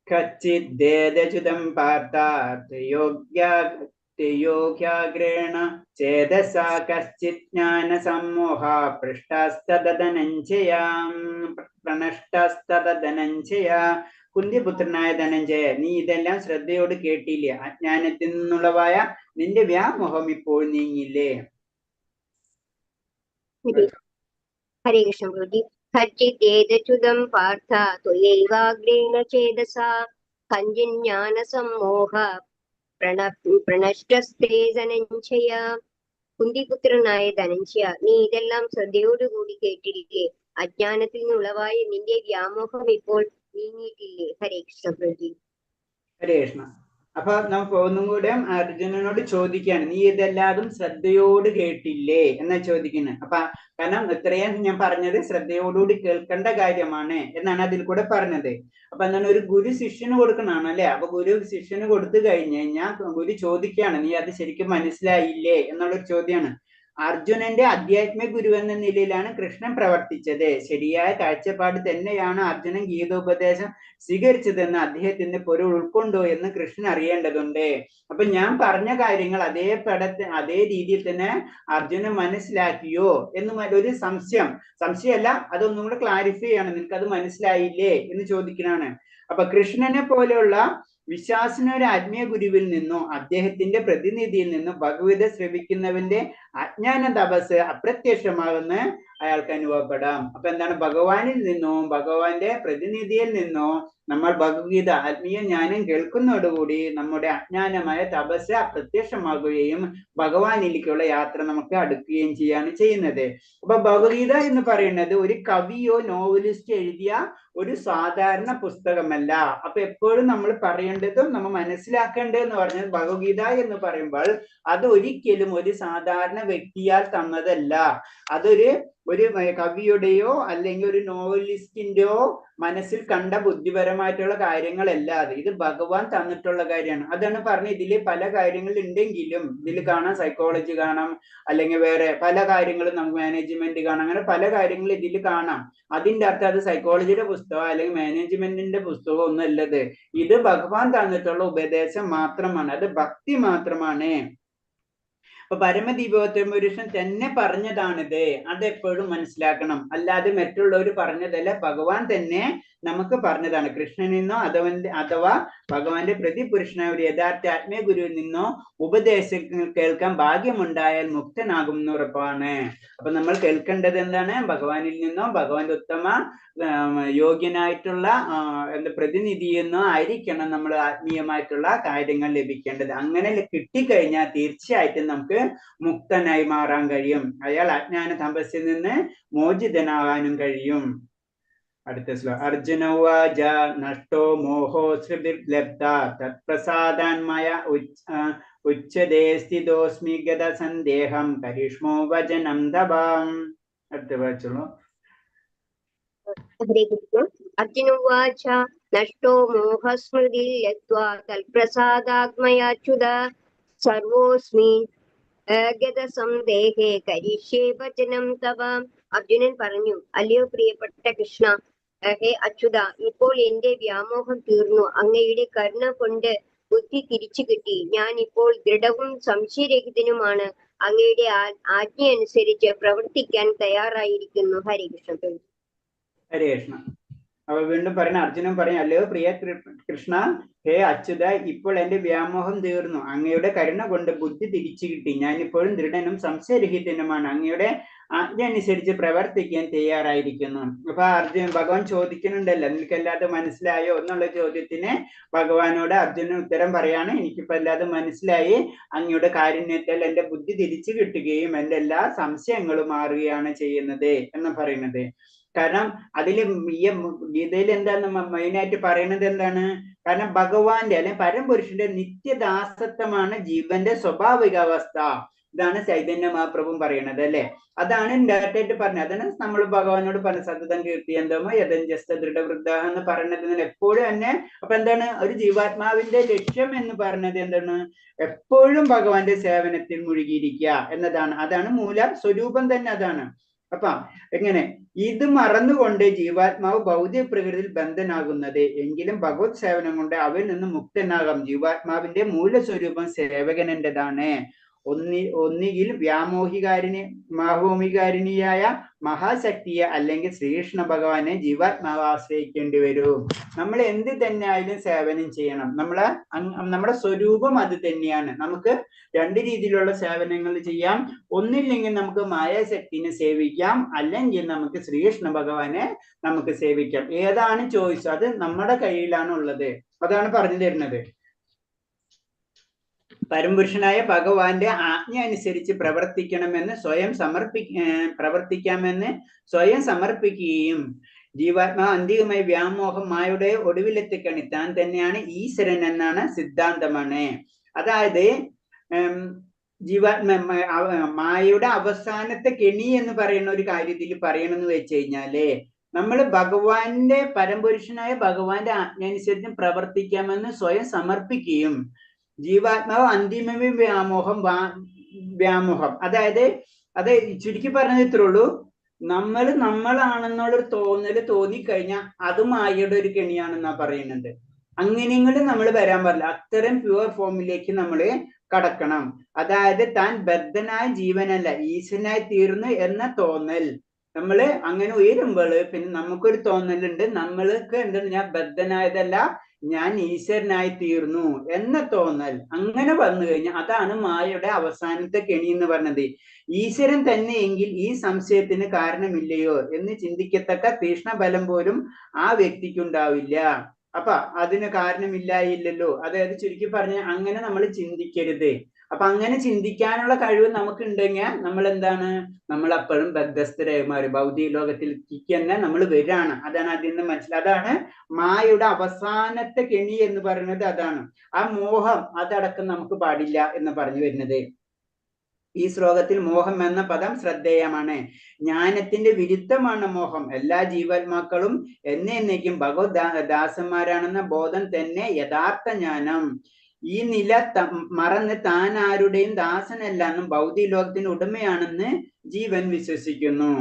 കച്ചിദ്ദേതചുതം പാർത്യോഗ്യാഗ്രേണ ചേതസാ കശ്ചിത് ജ്ഞാന സമ്മോഹ പ്രണഷ്ടസ്തദനഞ്ജയ. കുന്തിപുത്രനായ ധനഞ്ജയ, നീ ഇതെല്ലാം ശ്രദ്ധയോട് കേട്ടില്ലേ? അജ്ഞാനത്തിൽ നിന്നുള്ളവായ നിന്റെ വ്യാമോഹം ഇപ്പോൾ നീങ്ങില്ലേ? ഹരേ കൃഷ്ണ. കച്ചിദ്ദേതചുതം പാർത്ഥ ത്വയൈവാഗ്രേണ ചേതസാ കഞ്ചിജ്ഞാന സമ്മോഹ പ്രണഷ്ടസ്തേ ധനഞ്ജയ. കുന്തിപുത്രനായ ധനഞ്ജയ, നീ ഇതെല്ലാം ശ്രദ്ധയോടുകൂടി കേട്ടില്ലേ? അജ്ഞാനത്തിൽ നിന്നുളവായ നിന്റെ വ്യാമോഹം ഇപ്പോൾ നീങ്ങിയിട്ടില്ലേ? ഹരേ കൃഷ്ണ. ഹരേ കൃഷ്ണ. അപ്പൊ നമുക്ക് ഒന്നും കൂടെ അർജുനനോട് ചോദിക്കുകയാണ്, നീ ഇതെല്ലാതും ശ്രദ്ധയോട് കേട്ടില്ലേ എന്നാ ചോദിക്കുന്നത്. അപ്പൊ കാരണം ഇത്രയും ഞാൻ പറഞ്ഞത് ശ്രദ്ധയോടുകൂടി കേൾക്കേണ്ട കാര്യമാണ് എന്നാണ് അതിൽ കൂടെ പറഞ്ഞത്. അപ്പൊ എന്താണ്, ഒരു ഗുരു ശിഷ്യന് കൊടുക്കണതാണ് അല്ലെ. അപ്പൊ ഗുരു ശിഷ്യന് കൊടുത്തു കഴിഞ്ഞു കഴിഞ്ഞാൽ ഗുരു ചോദിക്കുകയാണ്, നീ അത് ശരിക്കും മനസ്സിലായില്ലേ എന്നുള്ളൊരു ചോദ്യമാണ്. അർജുനന്റെ അധ്യാത്മിക ഗുരു എന്ന നിലയിലാണ് കൃഷ്ണൻ പ്രവർത്തിച്ചത്. ശരിയായ കാഴ്ചപ്പാട് തന്നെയാണ് അർജുനൻ ഗീതോപദേശം സ്വീകരിച്ചതെന്ന് അദ്ദേഹത്തിന്റെ പൊരുൾ ഉൾക്കൊണ്ടോ എന്ന് കൃഷ്ണൻ അറിയേണ്ടതുണ്ട്. അപ്പൊ ഞാൻ പറഞ്ഞ കാര്യങ്ങൾ അതേ രീതിയിൽ തന്നെ അർജുനൻ മനസ്സിലാക്കിയോ എന്ന് ഒരു സംശയമല്ല, അതൊന്നും കൂടെ ക്ലാരിഫൈ ചെയ്യണം. നിനക്ക് അത് മനസ്സിലായില്ലേ എന്ന് ചോദിക്കണാണ്. അപ്പൊ കൃഷ്ണനെ പോലെയുള്ള വിശ്വാസിന് ഒരു ആത്മീയ ഗുരുവിൽ നിന്നോ അദ്ദേഹത്തിന്റെ പ്രതിനിധിയിൽ നിന്നോ ഭഗവത് ശ്രവിക്കുന്നവന്റെ അജ്ഞാന തപസ് അപ്രത്യക്ഷമാകുന്ന അയാൾക്ക് അനുഭവപ്പെടാം. അപ്പൊ എന്താണ്, ഭഗവാനിൽ നിന്നോ ഭഗവാന്റെ പ്രതിനിധിയിൽ നിന്നോ നമ്മൾ ഭഗവത്ഗീത ആത്മീയ ജ്ഞാനം കേൾക്കുന്നതോടുകൂടി നമ്മുടെ അജ്ഞാനമായ തപസ് അപ്രത്യക്ഷമാകുകയും ഭഗവാനിലേക്കുള്ള യാത്ര നമുക്ക് അടുക്കുകയും ചെയ്യാണ് ചെയ്യുന്നത്. അപ്പൊ ഭഗവത്ഗീത എന്ന് പറയുന്നത് ഒരു കവിയോ നോവലിസ്റ്റ് എഴുതിയ ഒരു സാധാരണ പുസ്തകമല്ല. അപ്പൊ എപ്പോഴും നമ്മൾ പറയേണ്ടതും നമ്മൾ മനസ്സിലാക്കേണ്ടതെന്ന് പറഞ്ഞാൽ ഭഗവത്ഗീത എന്ന് പറയുമ്പോൾ അത് ഒരിക്കലും ഒരു സാധാരണ വ്യക്തിയാൽ തന്നതല്ല. അതൊരു കവിയുടെയോ അല്ലെങ്കിൽ ഒരു നോവലിസ്റ്റിന്റെയോ മനസ്സിൽ കണ്ട ബുദ്ധിപരമായിട്ടുള്ള കാര്യങ്ങളല്ല. ഇത് ഭഗവാൻ തന്നിട്ടുള്ള കാര്യമാണ്. അതാണ് പറഞ്ഞ ഇതില് പല കാര്യങ്ങൾ ഉണ്ടെങ്കിലും ഇതിൽ കാണാം സൈക്കോളജി കാണാം, അല്ലെങ്കിൽ വേറെ പല കാര്യങ്ങളും നമുക്ക് മാനേജ്മെന്റ് കാണാം, അങ്ങനെ പല കാര്യങ്ങളും ഇതിൽ കാണാം. അതിന്റെ അർത്ഥം അത് സൈക്കോളജിയുടെ പുസ്തകം അല്ലെങ്കിൽ മാനേജ്മെന്റിന്റെ പുസ്തകം ഒന്നല്ലത്. ഇത് ഭഗവാൻ തന്നിട്ടുള്ള ഉപദേശം മാത്രമാണ്, അത് ഭക്തി മാത്രമാണ്. അപ്പൊ പരമദീപോത്തമപുരുഷൻ തന്നെ പറഞ്ഞതാണിത്, അതെപ്പോഴും മനസ്സിലാക്കണം. അല്ലാതെ മറ്റുള്ളവർ പറഞ്ഞതല്ല, ഭഗവാൻ തന്നെ നമുക്ക് പറഞ്ഞതാണ്. കൃഷ്ണനിൽ നിന്നോ അഥവാ ഭഗവാന്റെ പ്രതിപുരുഷനായ ഒരു യഥാർത്ഥ ആത്മീയ ഗുരുവിൽ നിന്നോ ഉപദേശങ്ങൾ കേൾക്കാൻ ഭാഗ്യമുണ്ടായാൽ മുക്തനാകും എന്ന് ഉറപ്പാണ്. അപ്പൊ നമ്മൾ കേൾക്കേണ്ടത് എന്താണ്, ഭഗവാനിൽ നിന്നോ ഭഗവാന്റെ ഉത്തമ യോഗ്യനായിട്ടുള്ള പ്രതിനിധിയിൽ നിന്നോ ആയിരിക്കണം നമ്മൾ ആത്മീയമായിട്ടുള്ള കാര്യങ്ങൾ ലഭിക്കേണ്ടത്. അങ്ങനെ കിട്ടിക്കഴിഞ്ഞാൽ തീർച്ചയായിട്ടും നമുക്ക് മുക്തനായി മാറാൻ കഴിയും. അയാൾ അജ്ഞാന തപസ്സിൽ നിന്ന് മോചിതനാകാനും കഴിയും. അടുത്ത ശ്ലോകം. അർജുന ഉവാച നഷ്ടോ മോഹോ ശ്രുതിർലബ്ധ തത്പ്രസാദാന്മയ ഉച്യതേ സ്ഥിതോസ്മി ഗത സന്ദേഹം കരിഷ്മോ വചനം തവാം. അടുത്ത വായിച്ചോളൂ. ഹരേ കൃഷ്ണ. അർജുന ഉവാച നഷ്ടോ മോഹസ്മൃതിർലബ്ധ്വാ തൽപ്രസാദാത്മയാച്യുത സർവോസ്മി ഗതസന്ദേഹേ കരിഷ്യേ വചനം തവ. അർജുനൻ പറഞ്ഞു, അല്ലയോ പ്രിയപ്പെട്ട കൃഷ്ണ, ഹേ അച്യുത, ഇപ്പോൾ എന്റെ വ്യാമോഹം തീർന്നു. അങ്ങയുടെ കരുണ കൊണ്ട് ബുദ്ധി തിരിച്ചു കിട്ടി. ഞാൻ ഇപ്പോൾ ദൃഢവും സംശയരഹിതനുമാണ്. അങ്ങയുടെ ആജ്ഞ അനുസരിച്ച് പ്രവർത്തിക്കാൻ തയ്യാറായിരിക്കുന്നു. ഹരേ കൃഷ്ണ. ഹരേ കൃഷ്ണ. അപ്പൊ വീണ്ടും പറയുന്ന അർജുനൻ പറയും, അല്ലയോ പ്രിയ കൃഷ്ണ, ഹേ അച്യുത, ഇപ്പോൾ എന്റെ വ്യാമോഹം തീർന്നു. അങ്ങയുടെ കരുണ കൊണ്ട് ബുദ്ധി തിരിച്ചു കിട്ടി. ഞാൻ ഇപ്പോഴും ദൃഢനും സംശയരഹിതനുമാണ്. അങ്ങയുടെ ആജ്ഞ അനുസരിച്ച് പ്രവർത്തിക്കാൻ തയ്യാറായിരിക്കുന്നു. അപ്പൊ ഭഗവാൻ ചോദിക്കുന്നുണ്ടല്ലോ, നിനക്കല്ലാതെ മനസ്സിലായോ എന്നുള്ള ചോദ്യത്തിന് ഭഗവാനോട് അർജുനൻ ഉത്തരം പറയാണ്, എനിക്കിപ്പോ അല്ലാതെ മനസ്സിലായി. അങ്ങയുടെ കാരുണ്യത്താൽ എന്റെ ബുദ്ധി തിരിച്ചു കിട്ടുകയും എന്റെ എല്ലാ സംശയങ്ങളും മാറുകയാണ് ചെയ്യുന്നത് എന്ന് പറയുന്നത്. കാരണം അതില് ഈ ഗീതയിൽ എന്താണ് മെയിനായിട്ട് പറയുന്നത് എന്താണ്, കാരണം ഭഗവാന്റെ അല്ലെങ്കിൽ പരംപുരുഷന്റെ നിത്യദാസത്വമാണ് ജീവന്റെ സ്വാഭാവിക അവസ്ഥ. ഇതാണ് ചൈതന്യ മഹാപ്രഭു പറയുന്നത് അല്ലെ. അതാണ് ഡയറക്റ്റായിട്ട് പറഞ്ഞത്. അതാണ് നമ്മൾ ഭഗവാനോട് പറഞ്ഞ സതതം കീർത്തിയന്തമോ യഥഞ്ജസ്ത ദൃഢവൃദ്ധ എന്ന് പറയുന്നത് എപ്പോഴും തന്നെ. അപ്പൊ എന്താണ്, ഒരു ജീവാത്മാവിന്റെ ലക്ഷ്യം എന്ന് പറയുന്നത് എന്താണ്, എപ്പോഴും ഭഗവാന്റെ സേവനത്തിൽ മുഴുകിയിരിക്കുക എന്നതാണ്. അതാണ് മൂല സ്വരൂപം തന്നെ അതാണ്. അപ്പൊ എങ്ങനെ ഇത് മറന്നുകൊണ്ട് ജീവാത്മാവ് ഭൗതിക പ്രകൃതിയിൽ ബന്ധനാകുന്നത്, എങ്കിലും ഭഗവത് സേവനം കൊണ്ട് അവയിൽ നിന്ന് മുക്തനാകാം. ജീവാത്മാവിന്റെ മൂലസ്വരൂപം സേവകനൻ്റെതാണ്. ഒന്നുകിൽ വ്യാമോഹികാരിണിയായ മഹാശക്തിയെ അല്ലെങ്കിൽ ശ്രീകൃഷ്ണ ഭഗവാനെ ജീവാത്മാവ് ആശ്രയിക്കേണ്ടി വരും. നമ്മൾ എന്ത് തന്നെ ആയാലും സേവനം ചെയ്യണം. നമ്മുടെ സ്വരൂപം അത് തന്നെയാണ്. നമുക്ക് രണ്ട് രീതിയിലുള്ള സേവനങ്ങൾ ചെയ്യാം. ഒന്നില്ലെങ്കിൽ നമുക്ക് മായാശക്തിനെ സേവിക്കാം, അല്ലെങ്കിൽ നമുക്ക് ശ്രീകൃഷ്ണ ഭഗവാനെ നമുക്ക് സേവിക്കാം. ഏതാണ് ചോയ്സ്, അത് നമ്മുടെ കയ്യിലാണ് ഉള്ളത്. അതാണ് പറഞ്ഞു തരുന്നത്. പരംപുരുഷനായ ഭഗവാന്റെ ആജ്ഞ അനുസരിച്ച് പ്രവർത്തിക്കാമെന്ന് സ്വയം സമർപ്പിക്കുകയും ജീവാത്മാവ് അന്തികമായി വ്യാമോഹം മായയുടെ ഒടുവിലെത്തിക്കണി താൻ തന്നെയാണ് ഈശ്വരൻ എന്നാണ് സിദ്ധാന്തമാണ്. അതായത് മായയുടെ അവസാനത്തെ കെണി എന്ന് പറയുന്ന ഒരു കാര്യത്തിൽ പറയണമെന്ന് വെച്ച് കഴിഞ്ഞാല്, നമ്മൾ ഭഗവാന്റെ പരംപുരുഷനായ ഭഗവാന്റെ ആജ്ഞ അനുസരിച്ച് പ്രവർത്തിക്കാമെന്ന് സ്വയം സമർപ്പിക്കുകയും ജീവാത്മാവ് അന്തിമ വ്യാമോഹം അതായത് ചുരുക്കി പറഞ്ഞത് ഇത്രേ ഉള്ളൂ, നമ്മളാണെന്നുള്ളൊരു തോന്നിക്കഴിഞ്ഞാൽ അത് മായയുടെ ഒരു കെണിയാണെന്നാ പറയുന്നത്. അങ്ങനെയെങ്കിലും നമ്മൾ വരാൻ പാടില്ല. അത്തരം പ്യുവർ ഫോമിലേക്ക് നമ്മൾ കടക്കണം. അതായത് താൻ ബദ്ധനായ ജീവനല്ല, ഈശ്വരനായി തീർന്നു എന്ന തോന്നൽ. നമ്മള് അങ്ങനെ ഉയരുമ്പോൾ പിന്നെ നമുക്കൊരു തോന്നലുണ്ട്, നമ്മൾക്ക് എന്താണ്, ഞാൻ ബദ്ധനായതല്ല, ഞാൻ ഈശ്വരനായി തീർന്നു എന്ന തോന്നൽ അങ്ങനെ വന്നു കഴിഞ്ഞാൽ അതാണ് മായയുടെ അവസാനത്തെ കെണി എന്ന് പറഞ്ഞത്. ഈശ്വരൻ തന്നെയെങ്കിൽ ഈ സംശയത്തിന് കാരണമില്ലയോ എന്ന് ചിന്തിക്കത്തക്ക തീക്ഷ്ണബലം പോലും ആ വ്യക്തിക്കുണ്ടാവില്ല. അപ്പൊ അതിന് കാരണമില്ലായില്ലല്ലോ, അതായത് ചുരുക്കി പറഞ്ഞ അങ്ങനെ നമ്മൾ ചിന്തിക്കരുത്. അപ്പൊ അങ്ങനെ ചിന്തിക്കാനുള്ള കഴിവ് നമുക്ക് ഉണ്ടെങ്കിൽ നമ്മൾ എന്താണ്, നമ്മൾ അപ്പോഴും ബദ്ധസ്ഥരായി മാറി ഭൗതിക ലോകത്തിലേക്ക് തന്നെ നമ്മൾ വരികയാണ്. അതാണ് അതിൽ നിന്ന് മനസ്സിലായത്. അതാണ് മായയുടെ അവസാനത്തെ കെണി എന്ന് പറയുന്നത്. അതാണ് ആ മോഹം, അതടക്കം നമുക്ക് പാടില്ല എന്ന് പറഞ്ഞു വരുന്നത്. ഈ ശ്ലോകത്തിൽ മോഹം എന്ന പദം ശ്രദ്ധേയമാണ്. ജ്ഞാനത്തിന്റെ വിരുദ്ധമാണ് മോഹം. എല്ലാ ജീവാത്മാക്കളും എന്നേക്കും ഭഗവത് ദാസന്മാരാണെന്ന ബോധം തന്നെ യഥാർത്ഥ ജ്ഞാനം. ഈ നില മറന്ന് താൻ ആരുടെയും ദാസനല്ല എന്നും ഭൗതിക ലോകത്തിന് ഉടമയാണെന്ന് ജീവൻ വിശ്വസിക്കുന്നു.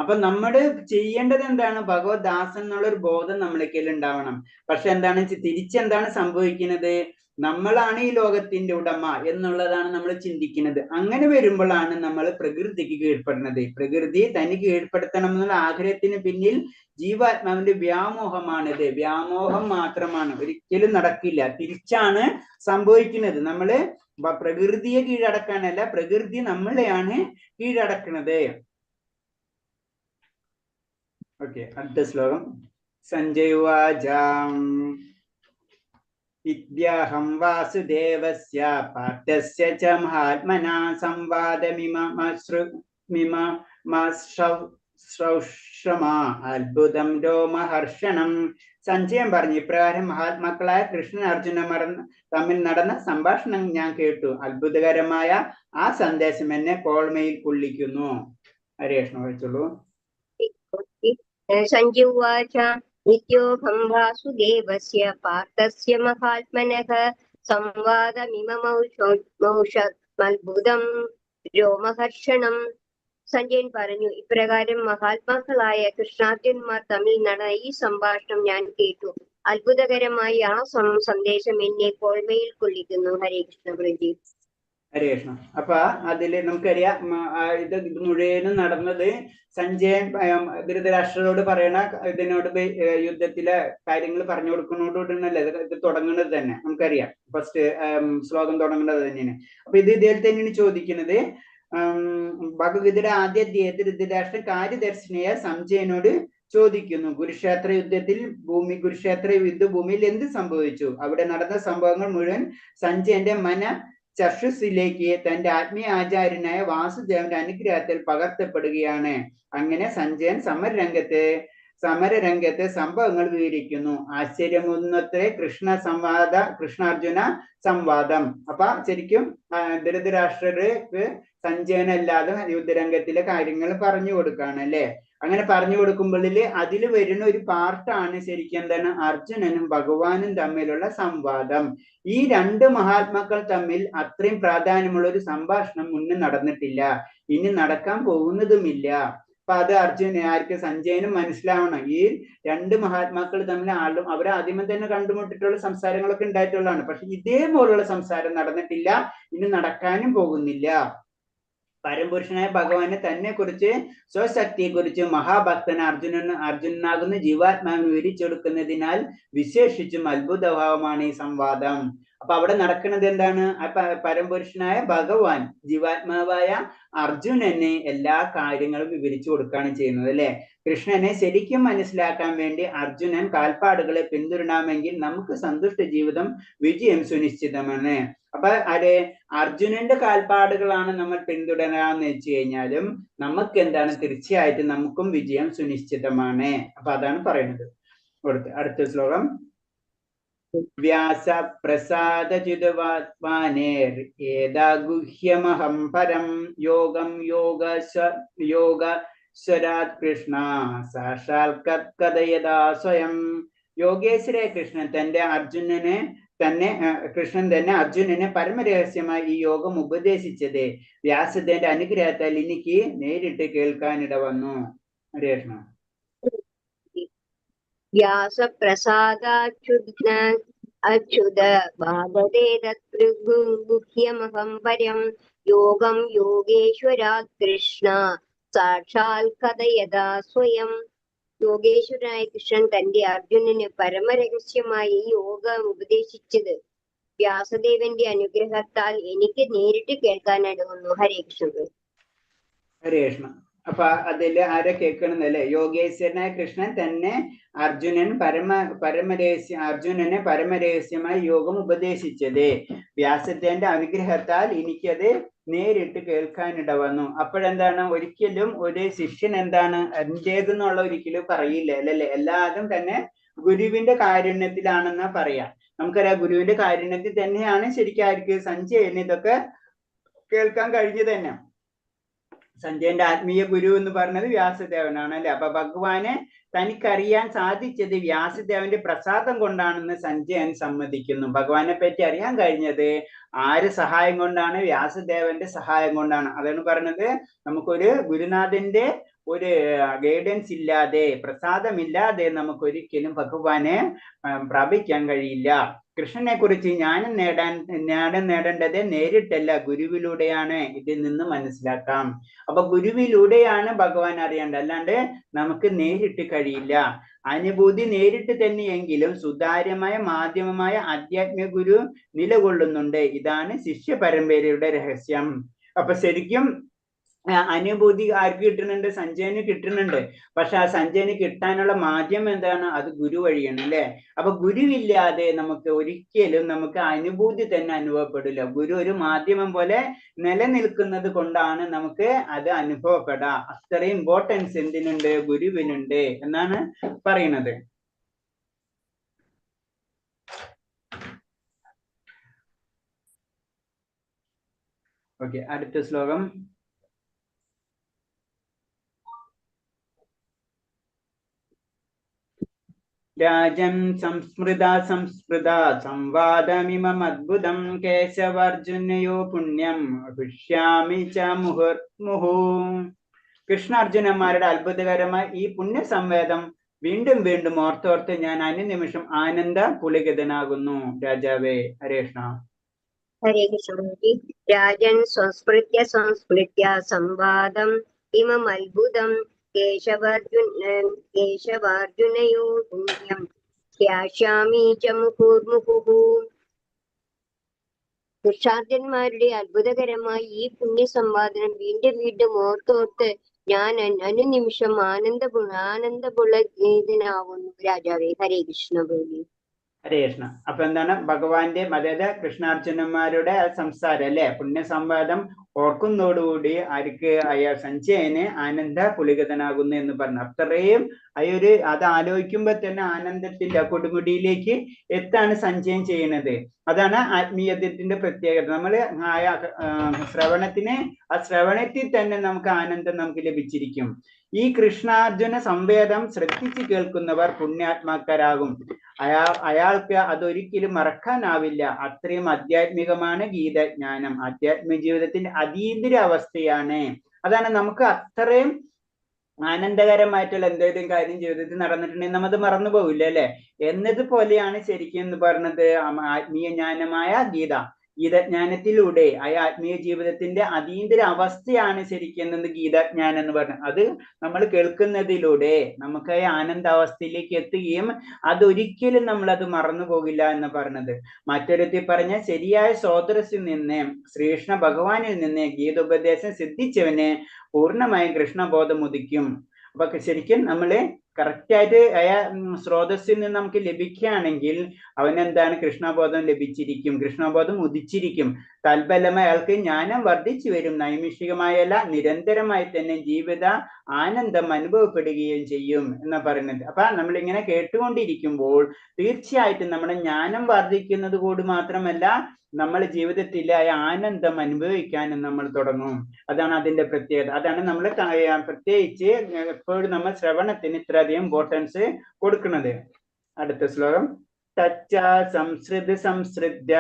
അപ്പൊ നമ്മൾ ചെയ്യേണ്ടത് എന്താണ്, ഭഗവത് ദാസൻ എന്നുള്ള ഒരു ബോധം നമ്മളേക്കിൽ ഉണ്ടാവണം. പക്ഷെ എന്താണ് തിരിച്ചെന്താണ് സംഭവിക്കുന്നത്, നമ്മളാണ് ഈ ലോകത്തിന്റെ ഉടമ എന്നുള്ളതാണ് നമ്മൾ ചിന്തിക്കുന്നത്. അങ്ങനെ വരുമ്പോഴാണ് നമ്മൾ പ്രകൃതിക്ക് കീഴ്പ്പെടുന്നത്. പ്രകൃതി തനിക്ക് കീഴ്പ്പെടുത്തണം എന്നുള്ള ആഗ്രഹത്തിന് പിന്നിൽ ജീവാത്മാവിന്റെ വ്യാമോഹമാണിത്. വ്യാമോഹം മാത്രമാണ്, ഒരിക്കലും നടക്കില്ല. തിരിച്ചാണ് സംഭവിക്കുന്നത്. നമ്മള് പ്രകൃതിയെ കീഴടക്കാനല്ല, പ്രകൃതി നമ്മളെയാണ് കീഴടക്കുന്നത്. ഓക്കെ, അടുത്ത ശ്ലോകം. സഞ്ജയുവാചാം വിദ്യാഹം വാസുദേവസ്യ പാർത്ഥസ്യ ച മഹാത്മനാ സംവാദമിമ അത്ഭുതം രോമഹർഷണം. സഞ്ജയം പറഞ്ഞു, ഇപ്രകാരം മഹാത്മാക്കളായ കൃഷ്ണൻ അർജുനന്മാർ തമ്മിൽ നടന്ന സംഭാഷണം ഞാൻ കേട്ടു. അത്ഭുതകരമായ ആ സന്ദേശം എന്നെ കോൾമയിൽ കൊള്ളിക്കുന്നു. ഹരേഷ്ണ വായിച്ചോളൂ. സഞ്ജുവാച നിത്യോഹം വാസുദേവസ്യ പാർത്ഥസ്യ മഹാത്മനഃ സംവാദമിമമൗഷമത്ഭുതം രോമഹർഷണം. സഞ്ജയൻ പറഞ്ഞു, ഇപ്രകാരം മഹാത്മാക്കളായ കൃഷ്ണാർജുനന്മാർ തമ്മിൽ നടന്ന ഈ സംഭാഷണം ഞാൻ കേട്ടു. അത്ഭുതകരമായി ആ സന്ദേശം എന്നെ കോൾമയിൽ കൊള്ളിക്കുന്നു. ഹരേ കൃഷ്ണ പ്രജി. ഹരേ കൃഷ്ണ. അപ്പൊ അതില് നമുക്കറിയാം ഇത് മുഴുവനും നടന്നത് സഞ്ജയൻ ധൃതരാഷ്ട്രരോട് പറയണ ഇതിനോട് യുദ്ധത്തിലെ കാര്യങ്ങൾ പറഞ്ഞു കൊടുക്കുന്നതോടുകൂടിയല്ലേ ഇത് തുടങ്ങുന്നത് തന്നെ. നമുക്കറിയാം ഫസ്റ്റ് ശ്ലോകം തുടങ്ങുന്നത് തന്നെയാണ്. അപ്പൊ ഇത് ഇദ്ദേഹത്തെ തന്നെയാണ് ചോദിക്കുന്നത്. ഭഗവതിയുടെ ആദ്യ അധ്യായത്തിൽ ധൃതരാഷ്ട്രൻ കാര്യദർശിനിയ സഞ്ജയനോട് ചോദിക്കുന്നു, കുരുക്ഷേത്ര യുദ്ധത്തിൽ കുരുക്ഷേത്ര യുദ്ധഭൂമിയിൽ എന്ത് സംഭവിച്ചു? അവിടെ നടന്ന സംഭവങ്ങൾ മുഴുവൻ സഞ്ജയന്റെ ചക്ഷുസിലേക്ക് തന്റെ ആത്മീയ ആചാര്യനായ വാസുദേവന്റെ അനുഗ്രഹത്തിൽ പകർത്തപ്പെടുകയാണ്. അങ്ങനെ സഞ്ജയൻ സമരരംഗത്തെ സംഭവങ്ങൾ വിവരിക്കുന്നു. ആശ്ചര്യമൊന്നത്രേ കൃഷ്ണാർജുന സംവാദം. അപ്പൊ ശരിക്കും ധൃതരാഷ്ട്രർക്ക് സഞ്ജയനല്ലാതെ യുദ്ധരംഗത്തിലെ കാര്യങ്ങൾ പറഞ്ഞു കൊടുക്കാണ് അല്ലെ. അങ്ങനെ പറഞ്ഞു കൊടുക്കുമ്പോഴില് അതിൽ വരുന്ന ഒരു പാർട്ടാണ് ശരിക്കും എന്താണ്, അർജുനനും ഭഗവാനും തമ്മിലുള്ള സംവാദം. ഈ രണ്ട് മഹാത്മാക്കൾ തമ്മിൽ അത്രയും പ്രാധാന്യമുള്ള ഒരു സംഭാഷണം മുന്നേ നടന്നിട്ടില്ല, ഇനി നടക്കാൻ പോകുന്നതുമില്ല. അപ്പൊ അത് ആർക്ക് സഞ്ജയനും മനസ്സിലാവണം. ഈ രണ്ട് മഹാത്മാക്കൾ തമ്മിൽ അവരെ ആദ്യമേ തന്നെ കണ്ടുമുട്ടിട്ടുള്ള സംസാരങ്ങളൊക്കെ ഉണ്ടായിട്ടുള്ളതാണ്. പക്ഷെ ഇതേപോലുള്ള സംസാരം നടന്നിട്ടില്ല, ഇനി നടക്കാനും പോകുന്നില്ല. പരംപുരുഷനായ ഭഗവാനെ തന്നെ കുറിച്ച്, സ്വശക്തിയെ കുറിച്ച് മഹാഭക്തന് അർജുനനാകുന്ന ജീവാത്മാവിന് വിവരിച്ചെടുക്കുന്നതിനാൽ വിശേഷിച്ചും അത്ഭുതഭാവമാണ് ഈ സംവാദം. അപ്പൊ അവിടെ നടക്കുന്നത് എന്താണ്, പരംപുരുഷനായ ഭഗവാൻ ജീവാത്മാവായ അർജുനനെ എല്ലാ കാര്യങ്ങളും വിവരിച്ചു കൊടുക്കുകയാണ് ചെയ്യുന്നത് അല്ലെ. കൃഷ്ണനെ ശരിക്കും മനസ്സിലാക്കാൻ വേണ്ടി അർജുനൻ കാൽപ്പാടുകളെ പിന്തുടരണമെങ്കിൽ നമുക്ക് സന്തുഷ്ട ജീവിതം വിജയം സുനിശ്ചിതമാണ്. അപ്പൊ അർജുനന്റെ കാൽപ്പാടുകളാണ് നമ്മൾ പിന്തുടരാന്ന് വെച്ച് കഴിഞ്ഞാലും നമുക്ക് എന്താണ്, തീർച്ചയായിട്ടും നമുക്കും വിജയം സുനിശ്ചിതമാണ്. അപ്പൊ അതാണ് പറയുന്നത്. അടുത്ത ശ്ലോകം. വ്യാസ പ്രസാദചിതവാത്മാനേർ ഏതാഗുഹ്യമഹം പരം യോഗം യോഗസ്വരാത് കൃഷ്ണ സാക്ഷാൽ കഥയതാ സ്വയം. യോഗേശ്വര കൃഷ്ണൻ തന്നെ അർജുനനെ പരമരഹസ്യമായി ഈ യോഗം ഉപദേശിച്ചത് വ്യാസദേവന്റെ അനുഗ്രഹത്താൽ എനിക്ക് നേരിട്ട് കേൾക്കാനിട വന്നു. ഹരേ കൃഷ്ണ. വ്യാസപ്രസാദാച്യുത ബാധതേതൃഗുഹ്യമഹം പരം യോഗം യോഗേശ്വരാത് കൃഷ്ണ സാക്ഷാൽ കഥയതാ സ്വയം. യോഗേശ്വരനായ കൃഷ്ണൻ തന്റെ അർജുനന് പരമരഹസ്യമായ ഈ യോഗം ഉപദേശിച്ചത് വ്യാസദേവന്റെ അനുഗ്രഹത്താൽ എനിക്ക് നേരിട്ട് കേൾക്കാനിടവന്നു. ഹരേ കൃഷ്ണൻ. ഹരേ കൃഷ്ണ. അപ്പൊ അതില് ആരെ കേൾക്കണമെന്നല്ലേ? യോഗേശ്വരനായ കൃഷ്ണൻ തന്നെ അർജുനന് പരമരഹസ്യമായ യോഗം ഉപദേശിച്ചത് വ്യാസദേവന്റെ അനുഗ്രഹത്താൽ എനിക്കത് നേരിട്ട് കേൾക്കാനിട വന്നു. അപ്പോഴെന്താണ്, ഒരിക്കലും ഒരു ശിഷ്യൻ എന്താണ് എന്റേതെന്നുള്ള ഒരിക്കലും പറയില്ല അല്ലല്ലേ? എല്ലാതും തന്നെ ഗുരുവിന്റെ കാരുണ്യത്തിലാണെന്നാ പറയാ. നമുക്കറിയാം, ഗുരുവിന്റെ കാരുണ്യത്തിൽ തന്നെയാണ് ശരിക്കും ആർക്ക് സഞ്ജയന് ഇതൊക്കെ കേൾക്കാൻ കഴിഞ്ഞത് തന്നെ. സഞ്ജയന്റെ ആത്മീയ ഗുരു എന്ന് പറഞ്ഞത് വ്യാസദേവനാണ് അല്ലെ? അപ്പൊ ഭഗവാനെ തനിക്കറിയാൻ സാധിച്ചത് വ്യാസദേവന്റെ പ്രസാദം കൊണ്ടാണെന്ന് സഞ്ജയൻ സമ്മതിക്കുന്നു. ഭഗവാനെ പറ്റി അറിയാൻ കഴിഞ്ഞത് ആര് സഹായം കൊണ്ടാണ്? വ്യാസദേവന്റെ സഹായം കൊണ്ടാണ്. അതാണ് പറഞ്ഞത്, നമുക്കൊരു ഗുരുനാഥന്റെ ഒരു ഗൈഡൻസ് ഇല്ലാതെ, പ്രസാദമില്ലാതെ നമുക്കൊരിക്കലും ഭഗവാനെ പ്രാപിക്കാൻ കഴിയില്ല. കൃഷ്ണനെ കുറിച്ച് ജ്ഞാനം നേടേണ്ടത് നേരിട്ടല്ല, ഗുരുവിലൂടെയാണ്. ഇതിൽ നിന്ന് മനസ്സിലാക്കാം. അപ്പൊ ഗുരുവിലൂടെയാണ് ഭഗവാൻ അറിയേണ്ടത്, അല്ലാണ്ട് നമുക്ക് നേരിട്ട് കഴിയില്ല. അനുഭൂതി നേരിട്ട് തന്നെയെങ്കിലും സുതാര്യമായ മാധ്യമമായ ആധ്യാത്മിക ഗുരു നിലകൊള്ളുന്നുണ്ട്. ഇതാണ് ശിഷ്യ പരമ്പരയുടെ രഹസ്യം. അപ്പൊ ശരിക്കും അനുഭൂതി ആർക്ക് കിട്ടുന്നുണ്ട്? സഞ്ജയന് കിട്ടുന്നുണ്ട്. പക്ഷെ ആ സഞ്ജയന് കിട്ടാനുള്ള മാധ്യമം എന്താണ്? അത് ഗുരു വഴിയാണ് അല്ലെ? അപ്പൊ ഗുരുവില്ലാതെ നമുക്ക് ഒരിക്കലും നമുക്ക് അനുഭൂതി തന്നെ അനുഭവപ്പെടില്ല. ഗുരു ഒരു മാധ്യമം പോലെ നിലനിൽക്കുന്നത് കൊണ്ടാണ് നമുക്ക് അത് അനുഭവപ്പെടാം. അത്രയും ഇമ്പോർട്ടൻസ് എന്തിനുണ്ട്? ഗുരുവിനുണ്ട് എന്നാണ് പറയുന്നത്. ഓക്കെ, അടുത്ത ശ്ലോകം. രാജൻ സംസ്മൃത സംവാദമിമദ്ഭുതം കേശവാർജുനയോ പുണ്യം ഹൃഷ്യാമി ച മുഹുർമുഹു. കൃഷ്ണാർജുനന്മാരുടെ അത്ഭുതകരമായ ഈ പുണ്യ സംവേദം വീണ്ടും വീണ്ടും ഓർത്തോർത്ത് ഞാൻ അനുനിമിഷം ആനന്ദ പുളികിതനാകുന്നു. രാജാവേ. ഹരേ കൃഷ്ണ. ഹരേ കൃഷ്ണ. രാജൻ സംസ്മൃത്യ സംവാദം ഇമം അത്ഭുതം കേശവാർജുനയോ പുണ്യം ധ്യാസ്യാമി ച മുഹുർമുഹുഃ. കൃഷ്ണാർജന്മാരുടെ അത്ഭുതകരമായി ഈ പുണ്യ സംവാദനം വീണ്ടും വീണ്ടും ഓർത്തോർത്ത് ഞാൻ അനുനിമിഷം ആനന്ദപുളകിതനാകുന്നു. രാജാവേ. ഹരേ കൃഷ്ണ. ദേവി. ഹരേ കൃഷ്ണ. അപ്പൊ എന്താണ് ഭഗവാന്റെ, അതായത് കൃഷ്ണാർജുനന്മാരുടെ സംസാരം അല്ലെ, പുണ്യ സംവാദം ഓർക്കുന്നതോടുകൂടി ആർക്ക് സഞ്ജയന് ആനന്ദ പുളികിതനാകുന്നു എന്ന് പറഞ്ഞു. അത്രയും അത് ആലോചിക്കുമ്പോ തന്നെ ആനന്ദത്തിന്റെ കൊടുമുടിയിലേക്ക് എത്താണ് സഞ്ജയൻ ചെയ്യുന്നത്. അതാണ് ആത്മീയത്തിന്റെ പ്രത്യേകത. നമ്മള് ആ ശ്രവണത്തിൽ തന്നെ നമുക്ക് ആനന്ദം നമുക്ക് ലഭിച്ചിരിക്കും. ഈ കൃഷ്ണാർജുന സംവേദം ശ്രദ്ധിച്ച് കേൾക്കുന്നവർ പുണ്യാത്മാക്കരാകും. അയാൾക്ക് അതൊരിക്കലും മറക്കാനാവില്ല. അത്രയും ആധ്യാത്മികമാണ് ഗീതജ്ഞാനം. ആധ്യാത്മിക ജീവിതത്തിന്റെ അതീന്ദ്ര അവസ്ഥയാണ്. അതാണ് നമുക്ക് അത്രയും ആനന്ദകരമായിട്ടുള്ള എന്തെങ്കിലും കാര്യം ജീവിതത്തിൽ നടന്നിട്ടുണ്ടെങ്കിൽ നമ്മത് മറന്നു പോകില്ല അല്ലെ? എന്നതുപോലെയാണ് ശരിക്കും എന്ന് പറഞ്ഞത് ആത്മീയ ജ്ഞാനമായ ഗീതജ്ഞാനത്തിലൂടെ ആത്മീയ ജീവിതത്തിന്റെ അതീന്ദ്ര അവസ്ഥയാണ് ശരിക്കും ഗീതജ്ഞാനം എന്ന് പറഞ്ഞത്. അത് നമ്മൾ കേൾക്കുന്നതിലൂടെ നമുക്ക് ആനന്ദാവസ്ഥയിലേക്ക് എത്തുകയും അതൊരിക്കലും നമ്മൾ അത് മറന്നു പോകില്ല എന്ന് പറഞ്ഞത്. മറ്റൊരുത്തി പറഞ്ഞ ശരിയായ സ്രോതസ്സിൽ നിന്ന്, ശ്രീകൃഷ്ണ ഭഗവാനിൽ നിന്ന് ഗീതോപദേശം സിദ്ധിച്ചവന് പൂർണ്ണമായും കൃഷ്ണബോധം ഉദിക്കും. അപ്പൊ ശരിക്കും നമ്മള് കറക്റ്റായിട്ട് സ്രോതസ്സിൽ നിന്ന് നമുക്ക് ലഭിക്കുകയാണെങ്കിൽ അവനെന്താണ്? കൃഷ്ണബോധം ലഭിച്ചിരിക്കും, കൃഷ്ണബോധം ഉദിച്ചിരിക്കും. തൽഫലമായി അയാൾക്ക് ജ്ഞാനം വർദ്ധിച്ചു വരും. നൈമിഷികമായല്ല, നിരന്തരമായി തന്നെ ജീവിത ആനന്ദം അനുഭവപ്പെടുകയും ചെയ്യും എന്നാ പറയുന്നത്. അപ്പൊ നമ്മളിങ്ങനെ കേട്ടുകൊണ്ടിരിക്കുമ്പോൾ തീർച്ചയായിട്ടും നമ്മുടെ ജ്ഞാനം വർദ്ധിക്കുന്നത് കൂടി മാത്രമല്ല, നമ്മൾ ജീവിതത്തിലെ ആനന്ദം അനുഭവിക്കാനും നമ്മൾ തുടങ്ങും. അതാണ് അതിന്റെ പ്രത്യേകത. അതാണ് നമ്മൾ പ്രത്യേകിച്ച് എപ്പോഴും നമ്മൾ ശ്രവണത്തിന് ഇത്രയധികം ഇമ്പോർട്ടൻസ് കൊടുക്കുന്നത്. അടുത്ത ശ്ലോകം. തച്ച സംസൃദ്യ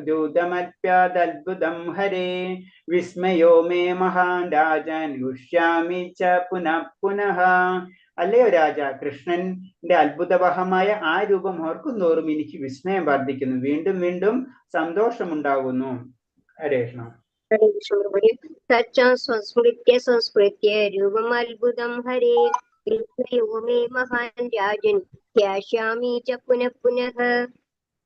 രൂപമത്യാദത്ഭുതം ഹരേ വിസ്മയോ മേ മഹാൻ രാജൻ യുഷ്യാമി ച പുനഃ. അല്ലയോ രാജ, കൃഷ്ണന്റെ അത്ഭുതവഹമായ ആ രൂപം ഓർക്കുന്നോറും എനിക്ക് വിസ്മയം വർദ്ധിക്കുന്നു, വീണ്ടും വീണ്ടും സന്തോഷമുണ്ടാകുന്നു. ഹരേ കൃഷ്ണ. സംസ്മൃത്യ രൂപമത്ഭുതം ഹരേ കൃഷ്ണയോ മേ മഹാൻ രാജൻ ധ്യാസ്യാമി ച പുനഃ പുനഃ.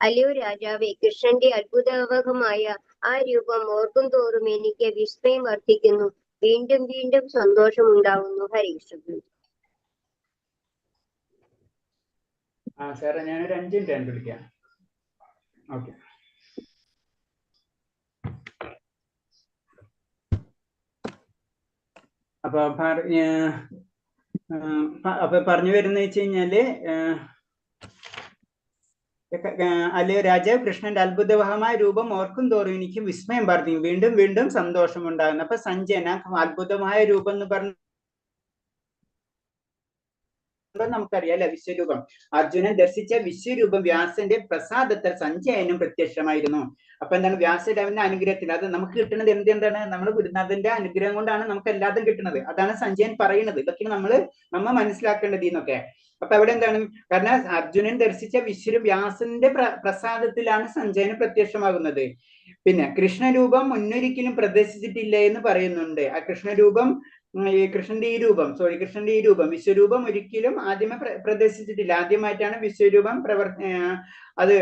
അല്ലയോ രാജാവേ, കൃഷ്ണന്റെ അത്ഭുതാവഹമായ ആ രൂപം ഓർക്കും തോറും എനിക്ക് വിസ്മയം വർദ്ധിക്കുന്നു, വീണ്ടും വീണ്ടും സന്തോഷമുണ്ടാകുന്നു. ഹരേ കൃഷ്ണ. സാറേ ഞാനൊരു 5 മിനിറ്റ് വിളിക്കാം. ഓക്കെ. അപ്പൊ പറഞ്ഞു വരുന്ന വെച്ച് കഴിഞ്ഞാല് അല്ലയോ രാജാവ്, കൃഷ്ണന്റെ അത്ഭുതവഹമായ രൂപം ഓർക്കും തോറും എനിക്ക് വിസ്മയം വർദ്ധിക്കും, വീണ്ടും വീണ്ടും സന്തോഷം ഉണ്ടാകുന്നു. അപ്പൊ സഞ്ജയന അത്ഭുതമായ രൂപം എന്ന് പറഞ്ഞ നമുക്കറിയാം അല്ലെ, വിശ്വരൂപം. അർജുനൻ ദർശിച്ച വിശ്വരൂപം വ്യാസന്റെ പ്രസാദത്തിൽ സഞ്ജയനും പ്രത്യക്ഷമായിരുന്നു. അപ്പൊ എന്താണ്, വ്യാസദേവന്റെ അനുഗ്രഹത്തിൽ അത് നമുക്ക് കിട്ടുന്നത് എന്താണ്, നമ്മുടെ ഗുരുനാഥന്റെ അനുഗ്രഹം കൊണ്ടാണ് നമുക്ക് എല്ലാതും കിട്ടുന്നത്. അതാണ് സഞ്ജയൻ പറയുന്നത്. ഇതൊക്കെയാണ് നമ്മൾ മനസ്സിലാക്കേണ്ടത് എന്നൊക്കെ. അപ്പൊ അവിടെ എന്താണ്, കാരണം അർജുനൻ ദർശിച്ച വിശ്വരൂപം വ്യാസന്റെ പ്രസാദത്തിലാണ് സഞ്ജയന് പ്രത്യക്ഷമാകുന്നത്. പിന്നെ കൃഷ്ണരൂപം മുന്നൊരിക്കലും പ്രദർശിച്ചിട്ടില്ല എന്ന് പറയുന്നുണ്ട്. ആ കൃഷ്ണരൂപം, കൃഷ്ണന്റെ ഈ രൂപം വിശ്വരൂപം ഒരിക്കലും ആദ്യമേ പ്രദർശിച്ചിട്ടില്ല. ആദ്യമായിട്ടാണ് വിശ്വരൂപം അത്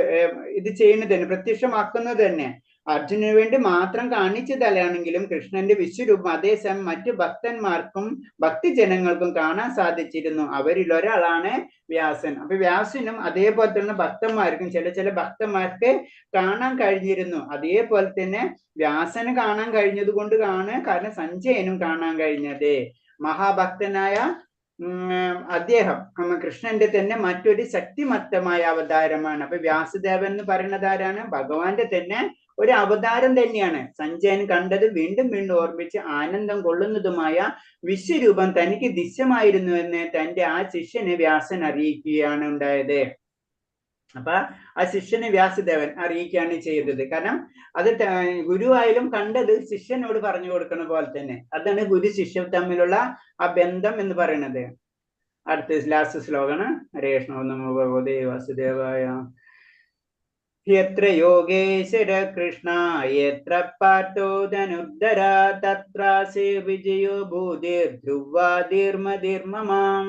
ഇത് ചെയ്യുന്നത് തന്നെ, പ്രത്യക്ഷമാക്കുന്നത് തന്നെ. അർജുനന് വേണ്ടി മാത്രം കാണിച്ചതല്ലാണെങ്കിലും കൃഷ്ണന്റെ വിശ്വരൂപം അതേസമയം മറ്റു ഭക്തന്മാർക്കും ഭക്തിജനങ്ങൾക്കും കാണാൻ സാധിച്ചിരുന്നു. അവരിൽ ഒരാളാണ് വ്യാസൻ. അപ്പൊ വ്യാസനും അതേപോലെ തന്നെ ഭക്തന്മാർക്കും ചില ഭക്തന്മാർക്ക് കാണാൻ കഴിഞ്ഞിരുന്നു. അതേപോലെ തന്നെ വ്യാസന് കാണാൻ കഴിഞ്ഞത് കൊണ്ട് കാരണം സഞ്ജയനും കാണാൻ കഴിഞ്ഞത്. മഹാഭക്തനായ അദ്ദേഹം കൃഷ്ണന്റെ തന്നെ മറ്റൊരു ശക്തിമത്തമായ അവതാരമാണ്. അപ്പൊ വ്യാസദേവൻ എന്ന് പറയുന്നത് ആരാണ്, ഭഗവാന്റെ തന്നെ ഒരു അവതാരം തന്നെയാണ്. സഞ്ജയൻ കണ്ടത് വീണ്ടും വീണ്ടും ഓർമ്മിച്ച് ആനന്ദം കൊള്ളുന്നതുമായ വിശ്വരൂപം തനിക്ക് ദൃശ്യമായിരുന്നു എന്ന് തന്റെ ആ ശിഷ്യനെ വ്യാസൻ അറിയിക്കുകയാണ് ഉണ്ടായത്. അപ്പൊ ആ ശിഷ്യനെ വ്യാസദേവൻ അറിയിക്കുകയാണ് ചെയ്തത്. കാരണം അത് ഗുരുവായാലും കണ്ടത് ശിഷ്യനോട് പറഞ്ഞു കൊടുക്കുന്ന പോലെ തന്നെ. അതാണ് ഗുരു ശിഷ്യ തമ്മിലുള്ള ആ ബന്ധം എന്ന് പറയുന്നത്. അടുത്ത ലാസ്റ്റ് ശ്ലോകമാണ്. ഹരേ കൃഷ്ണ നമോ ഭഗവതേ വാസുദേവായ. യത്ര യോഗേശ്വര കൃഷ്ണ യത്ര പാർത്ഥോ ധനുർധര തത്രാസേ വിജയോ ഭൂതിർ ധ്രുവാതിർമതിർമമാം.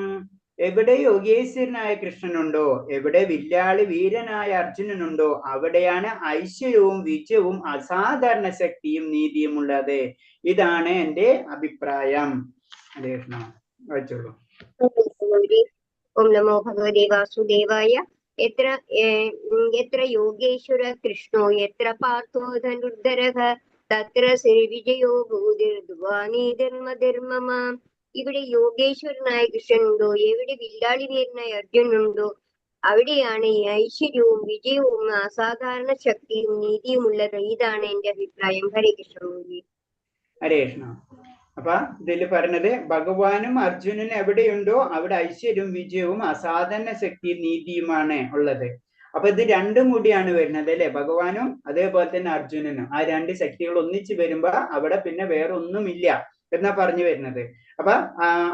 എവിടെ യോഗേശ്വരനായ കൃഷ്ണനുണ്ടോ, എവിടെ വില്ലാളി വീരനായ അർജുനനുണ്ടോ, അവിടെയാണ് ഐശ്വര്യവും വിജയവും അസാധാരണ ശക്തിയും നീതിയും ഉള്ളത്. ഇതാണ് എന്റെ അഭിപ്രായം. ഹരേ കൃഷ്ണ. വായിച്ചോളൂ. ഓം നമോ ഭഗവതേ വാസുദേവായ. എത്ര യോഗേശ്വര കൃഷ്ണോ യത്ര പാർത്ഥോ ധനുർധരഃ തത്ര വിജയോ ഭൂതിർധ്രുവാനീതിർമതിർമമാം. ഇവിടെ യോഗേശ്വരനായ കൃഷ്ണനുണ്ടോ, എവിടെ വില്ലാളി വീരനായ അർജുനുണ്ടോ, അവിടെയാണ് ഈ ഐശ്വര്യവും വിജയവും അസാധാരണ ശക്തിയും നീതിയും ഉള്ളത്. ഇതാണ് എന്റെ അഭിപ്രായം. ഹരേ കൃഷ്ണ. ഹരേ കൃഷ്ണ. അപ്പൊ ഇതിൽ പറഞ്ഞത് ഭഗവാനും അർജുനനും എവിടെയുണ്ടോ അവിടെ ഐശ്വര്യവും വിജയവും അസാധാരണ ശക്തിയും നീതിയുമാണ് ഉള്ളത്. അപ്പൊ ഇത് രണ്ടും കൂടിയാണ് വരുന്നത് അല്ലെ, ഭഗവാനും അതേപോലെ തന്നെ അർജുനനും. ആ രണ്ട് ശക്തികൾ ഒന്നിച്ചു വരുമ്പോ അവിടെ പിന്നെ വേറെ ഒന്നുമില്ല എന്നാ പറഞ്ഞു വരുന്നത്. അപ്പൊ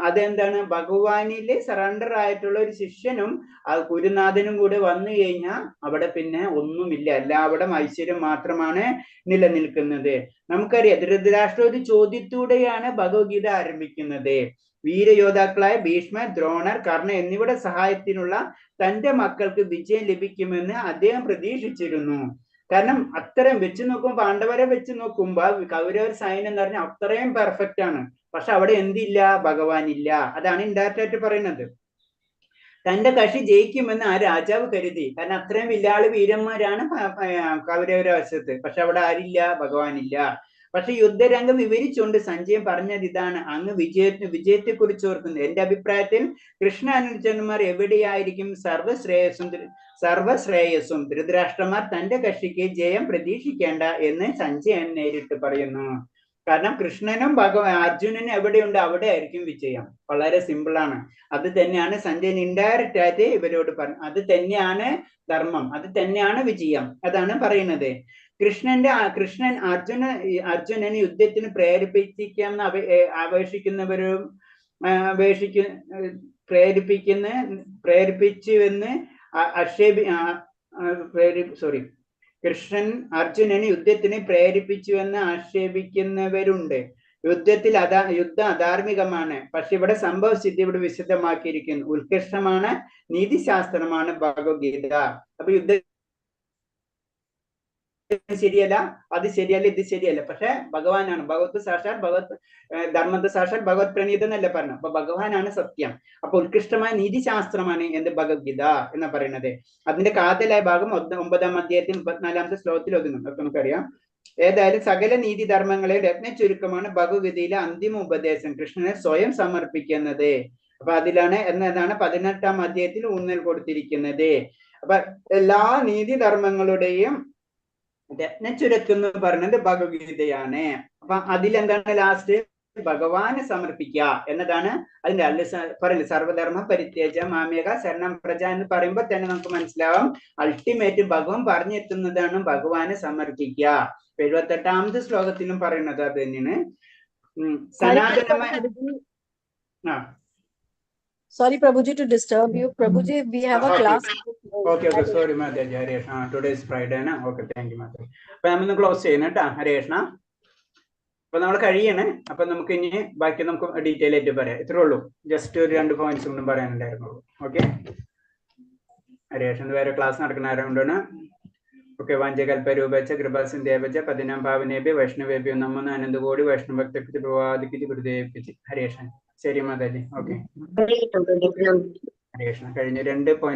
അതെന്താണ്, ഭഗവാനില് സറണ്ടർ ആയിട്ടുള്ള ഒരു ശിഷ്യനും ആ ഗുരുനാഥനും കൂടെ വന്നു കഴിഞ്ഞാൽ അവിടെ പിന്നെ ഒന്നുമില്ല, എല്ലാവിടം ഐശ്വര്യം മാത്രമാണ് നിലനിൽക്കുന്നത്. നമുക്കറിയാം ധൃതരാഷ്ട്ര ഒരു ചോദ്യത്തോടെയാണ് ഭഗവത്ഗീത ആരംഭിക്കുന്നത്. വീരയോദ്ധാക്കളായ ഭീഷ്മർ, ദ്രോണർ, കർണ എന്നിവരുടെ സഹായത്തിനുള്ള തന്റെ മക്കൾക്ക് വിജയം ലഭിക്കുമെന്ന് അദ്ദേഹം പ്രതീക്ഷിച്ചിരുന്നു. കാരണം അത്രയും വെച്ച് നോക്കുമ്പോൾ, പാണ്ഡവരെ വെച്ച് നോക്കുമ്പോ കൗരവർ സൈന്യം എന്ന് പറഞ്ഞാൽ അത്രയും പെർഫെക്റ്റ് ആണ്. പക്ഷെ അവിടെ എന്തില്ല, ഭഗവാൻ ഇല്ല. അതാണ് ഇൻഡയറക്റ്റ് ആയിട്ട് പറയുന്നത്. തന്റെ കക്ഷി ജയിക്കുമെന്ന് ആ രാജാവ് കരുതി. കാരണം അത്രയും വില്ലാളി വീരന്മാരാണ് കൗരവരുടെ വശത്ത്. പക്ഷെ അവിടെ ആരില്ല, ഭഗവാനില്ല. പക്ഷെ യുദ്ധരംഗം വിവരിച്ചുകൊണ്ട് സഞ്ജയൻ പറഞ്ഞത് ഇതാണ്, അങ്ങ് വിജയത്തെ കുറിച്ച് ഓർക്കുന്നു. എന്റെ അഭിപ്രായത്തിൽ കൃഷ്ണ അനുചരന്മാർ എവിടെയായിരിക്കും സർവശ്രേയസ്സും ധൃതരാഷ്ട്രന്മാർ തന്റെ കക്ഷിക്ക് ജയം പ്രതീക്ഷിക്കേണ്ട എന്ന് സഞ്ജയൻ നേരിട്ട് പറയുന്നു. കാരണം കൃഷ്ണനും അർജുനനും എവിടെയുണ്ട് അവിടെ ആയിരിക്കും വിജയം. വളരെ സിമ്പിൾ ആണ്. അത് തന്നെയാണ് സഞ്ജയൻ ഇൻഡയറക്റ്റ് ആയിട്ട് ഇവരോട് പറഞ്ഞു. അത് തന്നെയാണ് ധർമ്മം, അത് തന്നെയാണ് വിജയം. അതാണ് പറയുന്നത്. കൃഷ്ണൻ അർജുനനെ യുദ്ധത്തിന് പ്രേരിപ്പിക്കുന്നുവെന്ന് കൃഷ്ണൻ അർജുനന് യുദ്ധത്തിന് പ്രേരിപ്പിച്ചു എന്ന് ആക്ഷേപിക്കുന്നവരുണ്ട്. യുദ്ധം അധാർമികമാണ്. പക്ഷെ ഇവിടെ സംഭവസ്ഥിതി ഇവിടെ വിശദമാക്കിയിരിക്കുന്നു. ഉത്കൃഷ്ടമാണ്, നീതിശാസ്ത്രമാണ് ഭഗവത്ഗീത. അപ്പൊ യുദ്ധം ശരിയല്ല, അത് ശരിയല്ല, ഇത് ശരിയല്ല. പക്ഷെ ഭഗവാനാണ്, ഭഗവത് സാക്ഷാൽ ധർമ്മത്തെ സാക്ഷാൽ ഭഗവത് പ്രണീതം എന്നല്ല പറഞ്ഞു. അപ്പൊ ഭഗവാനാണ് സത്യം. അപ്പൊ ഉത്കൃഷ്ടമായ നീതിശാസ്ത്രമാണ് എന്ത് ഭഗവത്ഗീത എന്ന് പറയുന്നത്. അതിന്റെ കാതലായ ഭാഗം 9-ാം അധ്യായത്തിൽ 34-ാമത്തെ ശ്ലോകത്തിൽ ഒതുങ്ങും. അപ്പൊ നമുക്കറിയാം. ഏതായാലും സകല നീതിധർമ്മങ്ങളെ രത്ന ചുരുക്കമാണ് ഭഗവത്ഗീതയിലെ അന്തിമ ഉപദേശം, കൃഷ്ണനെ സ്വയം സമർപ്പിക്കുന്നത്. അപ്പൊ അതിലാണ് എന്നതാണ് 18-ാം അധ്യായത്തിൽ ഊന്നൽ കൊടുത്തിരിക്കുന്നത്. അപ്പൊ എല്ലാ നീതിധർമ്മങ്ങളുടെയും രത്ന ചുരുക്കെന്ന് പറയുന്നത് ഭഗവത്ഗീതയാണ്. അപ്പൊ അതിലെന്താണ് ലാസ്റ്റ്? ഭഗവാന് സമർപ്പിക്കുക എന്നതാണ് അതിന്റെ പറയുന്നത്. സർവധർമ്മ പരിത്യേജ മാമേക ശരണം പ്രജ എന്ന് പറയുമ്പോൾ തന്നെ നമുക്ക് മനസ്സിലാവും അൾട്ടിമേറ്റ് ഭഗവാൻ പറഞ്ഞെത്തുന്നതാണ് ഭഗവാന് സമർപ്പിക്കുക. 78-ാമത്തെ ശ്ലോകത്തിലും പറയുന്നത് അത് തന്നെയാണ്. സനാതനമായ Sorry, Prabhuji, to disturb you. Prabhuji, we have a class. Okay, sorry, Mataji. Hare Krishna. Today is Friday, na? Okay, thank you, Mataji. അപ്പൊ നമ്മൾ ക്ലോസ് ചെയ്യണം കേട്ടാ. ഹരേ കൃഷ്ണ. അപ്പൊ നമ്മൾ കഴിയണേ. അപ്പൊ നമുക്ക് ഇനി ബാക്കി നമുക്ക് ഡീറ്റെയിൽ ആയിട്ട് പറയാം. ഇത്രേ ഉള്ളൂ. ജസ്റ്റ് ഒരു 2 പോയിന്റ്സ് ഒന്നും പറയാനുണ്ടായിരുന്നുള്ളൂ. ഓക്കെ, ഹരേ കൃഷ്ണ. വേറെ ക്ലാസ് നടക്കുന്ന ആരാകൊണ്ടാണ്? ഓക്കെ. വാഞ്ചകൽപരൂപച്ച കൃപാസിന്ദേവച്ച പതിനാം ഭാവനേഭ്യ വൈഷ്ണവേഭ്യോ നമോ ആനന്ദകോടി വൈഷ്ണവ ഭക്തർക്ക് പ്രവാദിക്ക് ഗുരുദേവിച്ച്. ഹരേ കൃഷ്ണ. ശരി മാതാജി. ഓക്കെ, ഹരേ കൃഷ്ണ. കഴിഞ്ഞ 2 പോയിന്റ്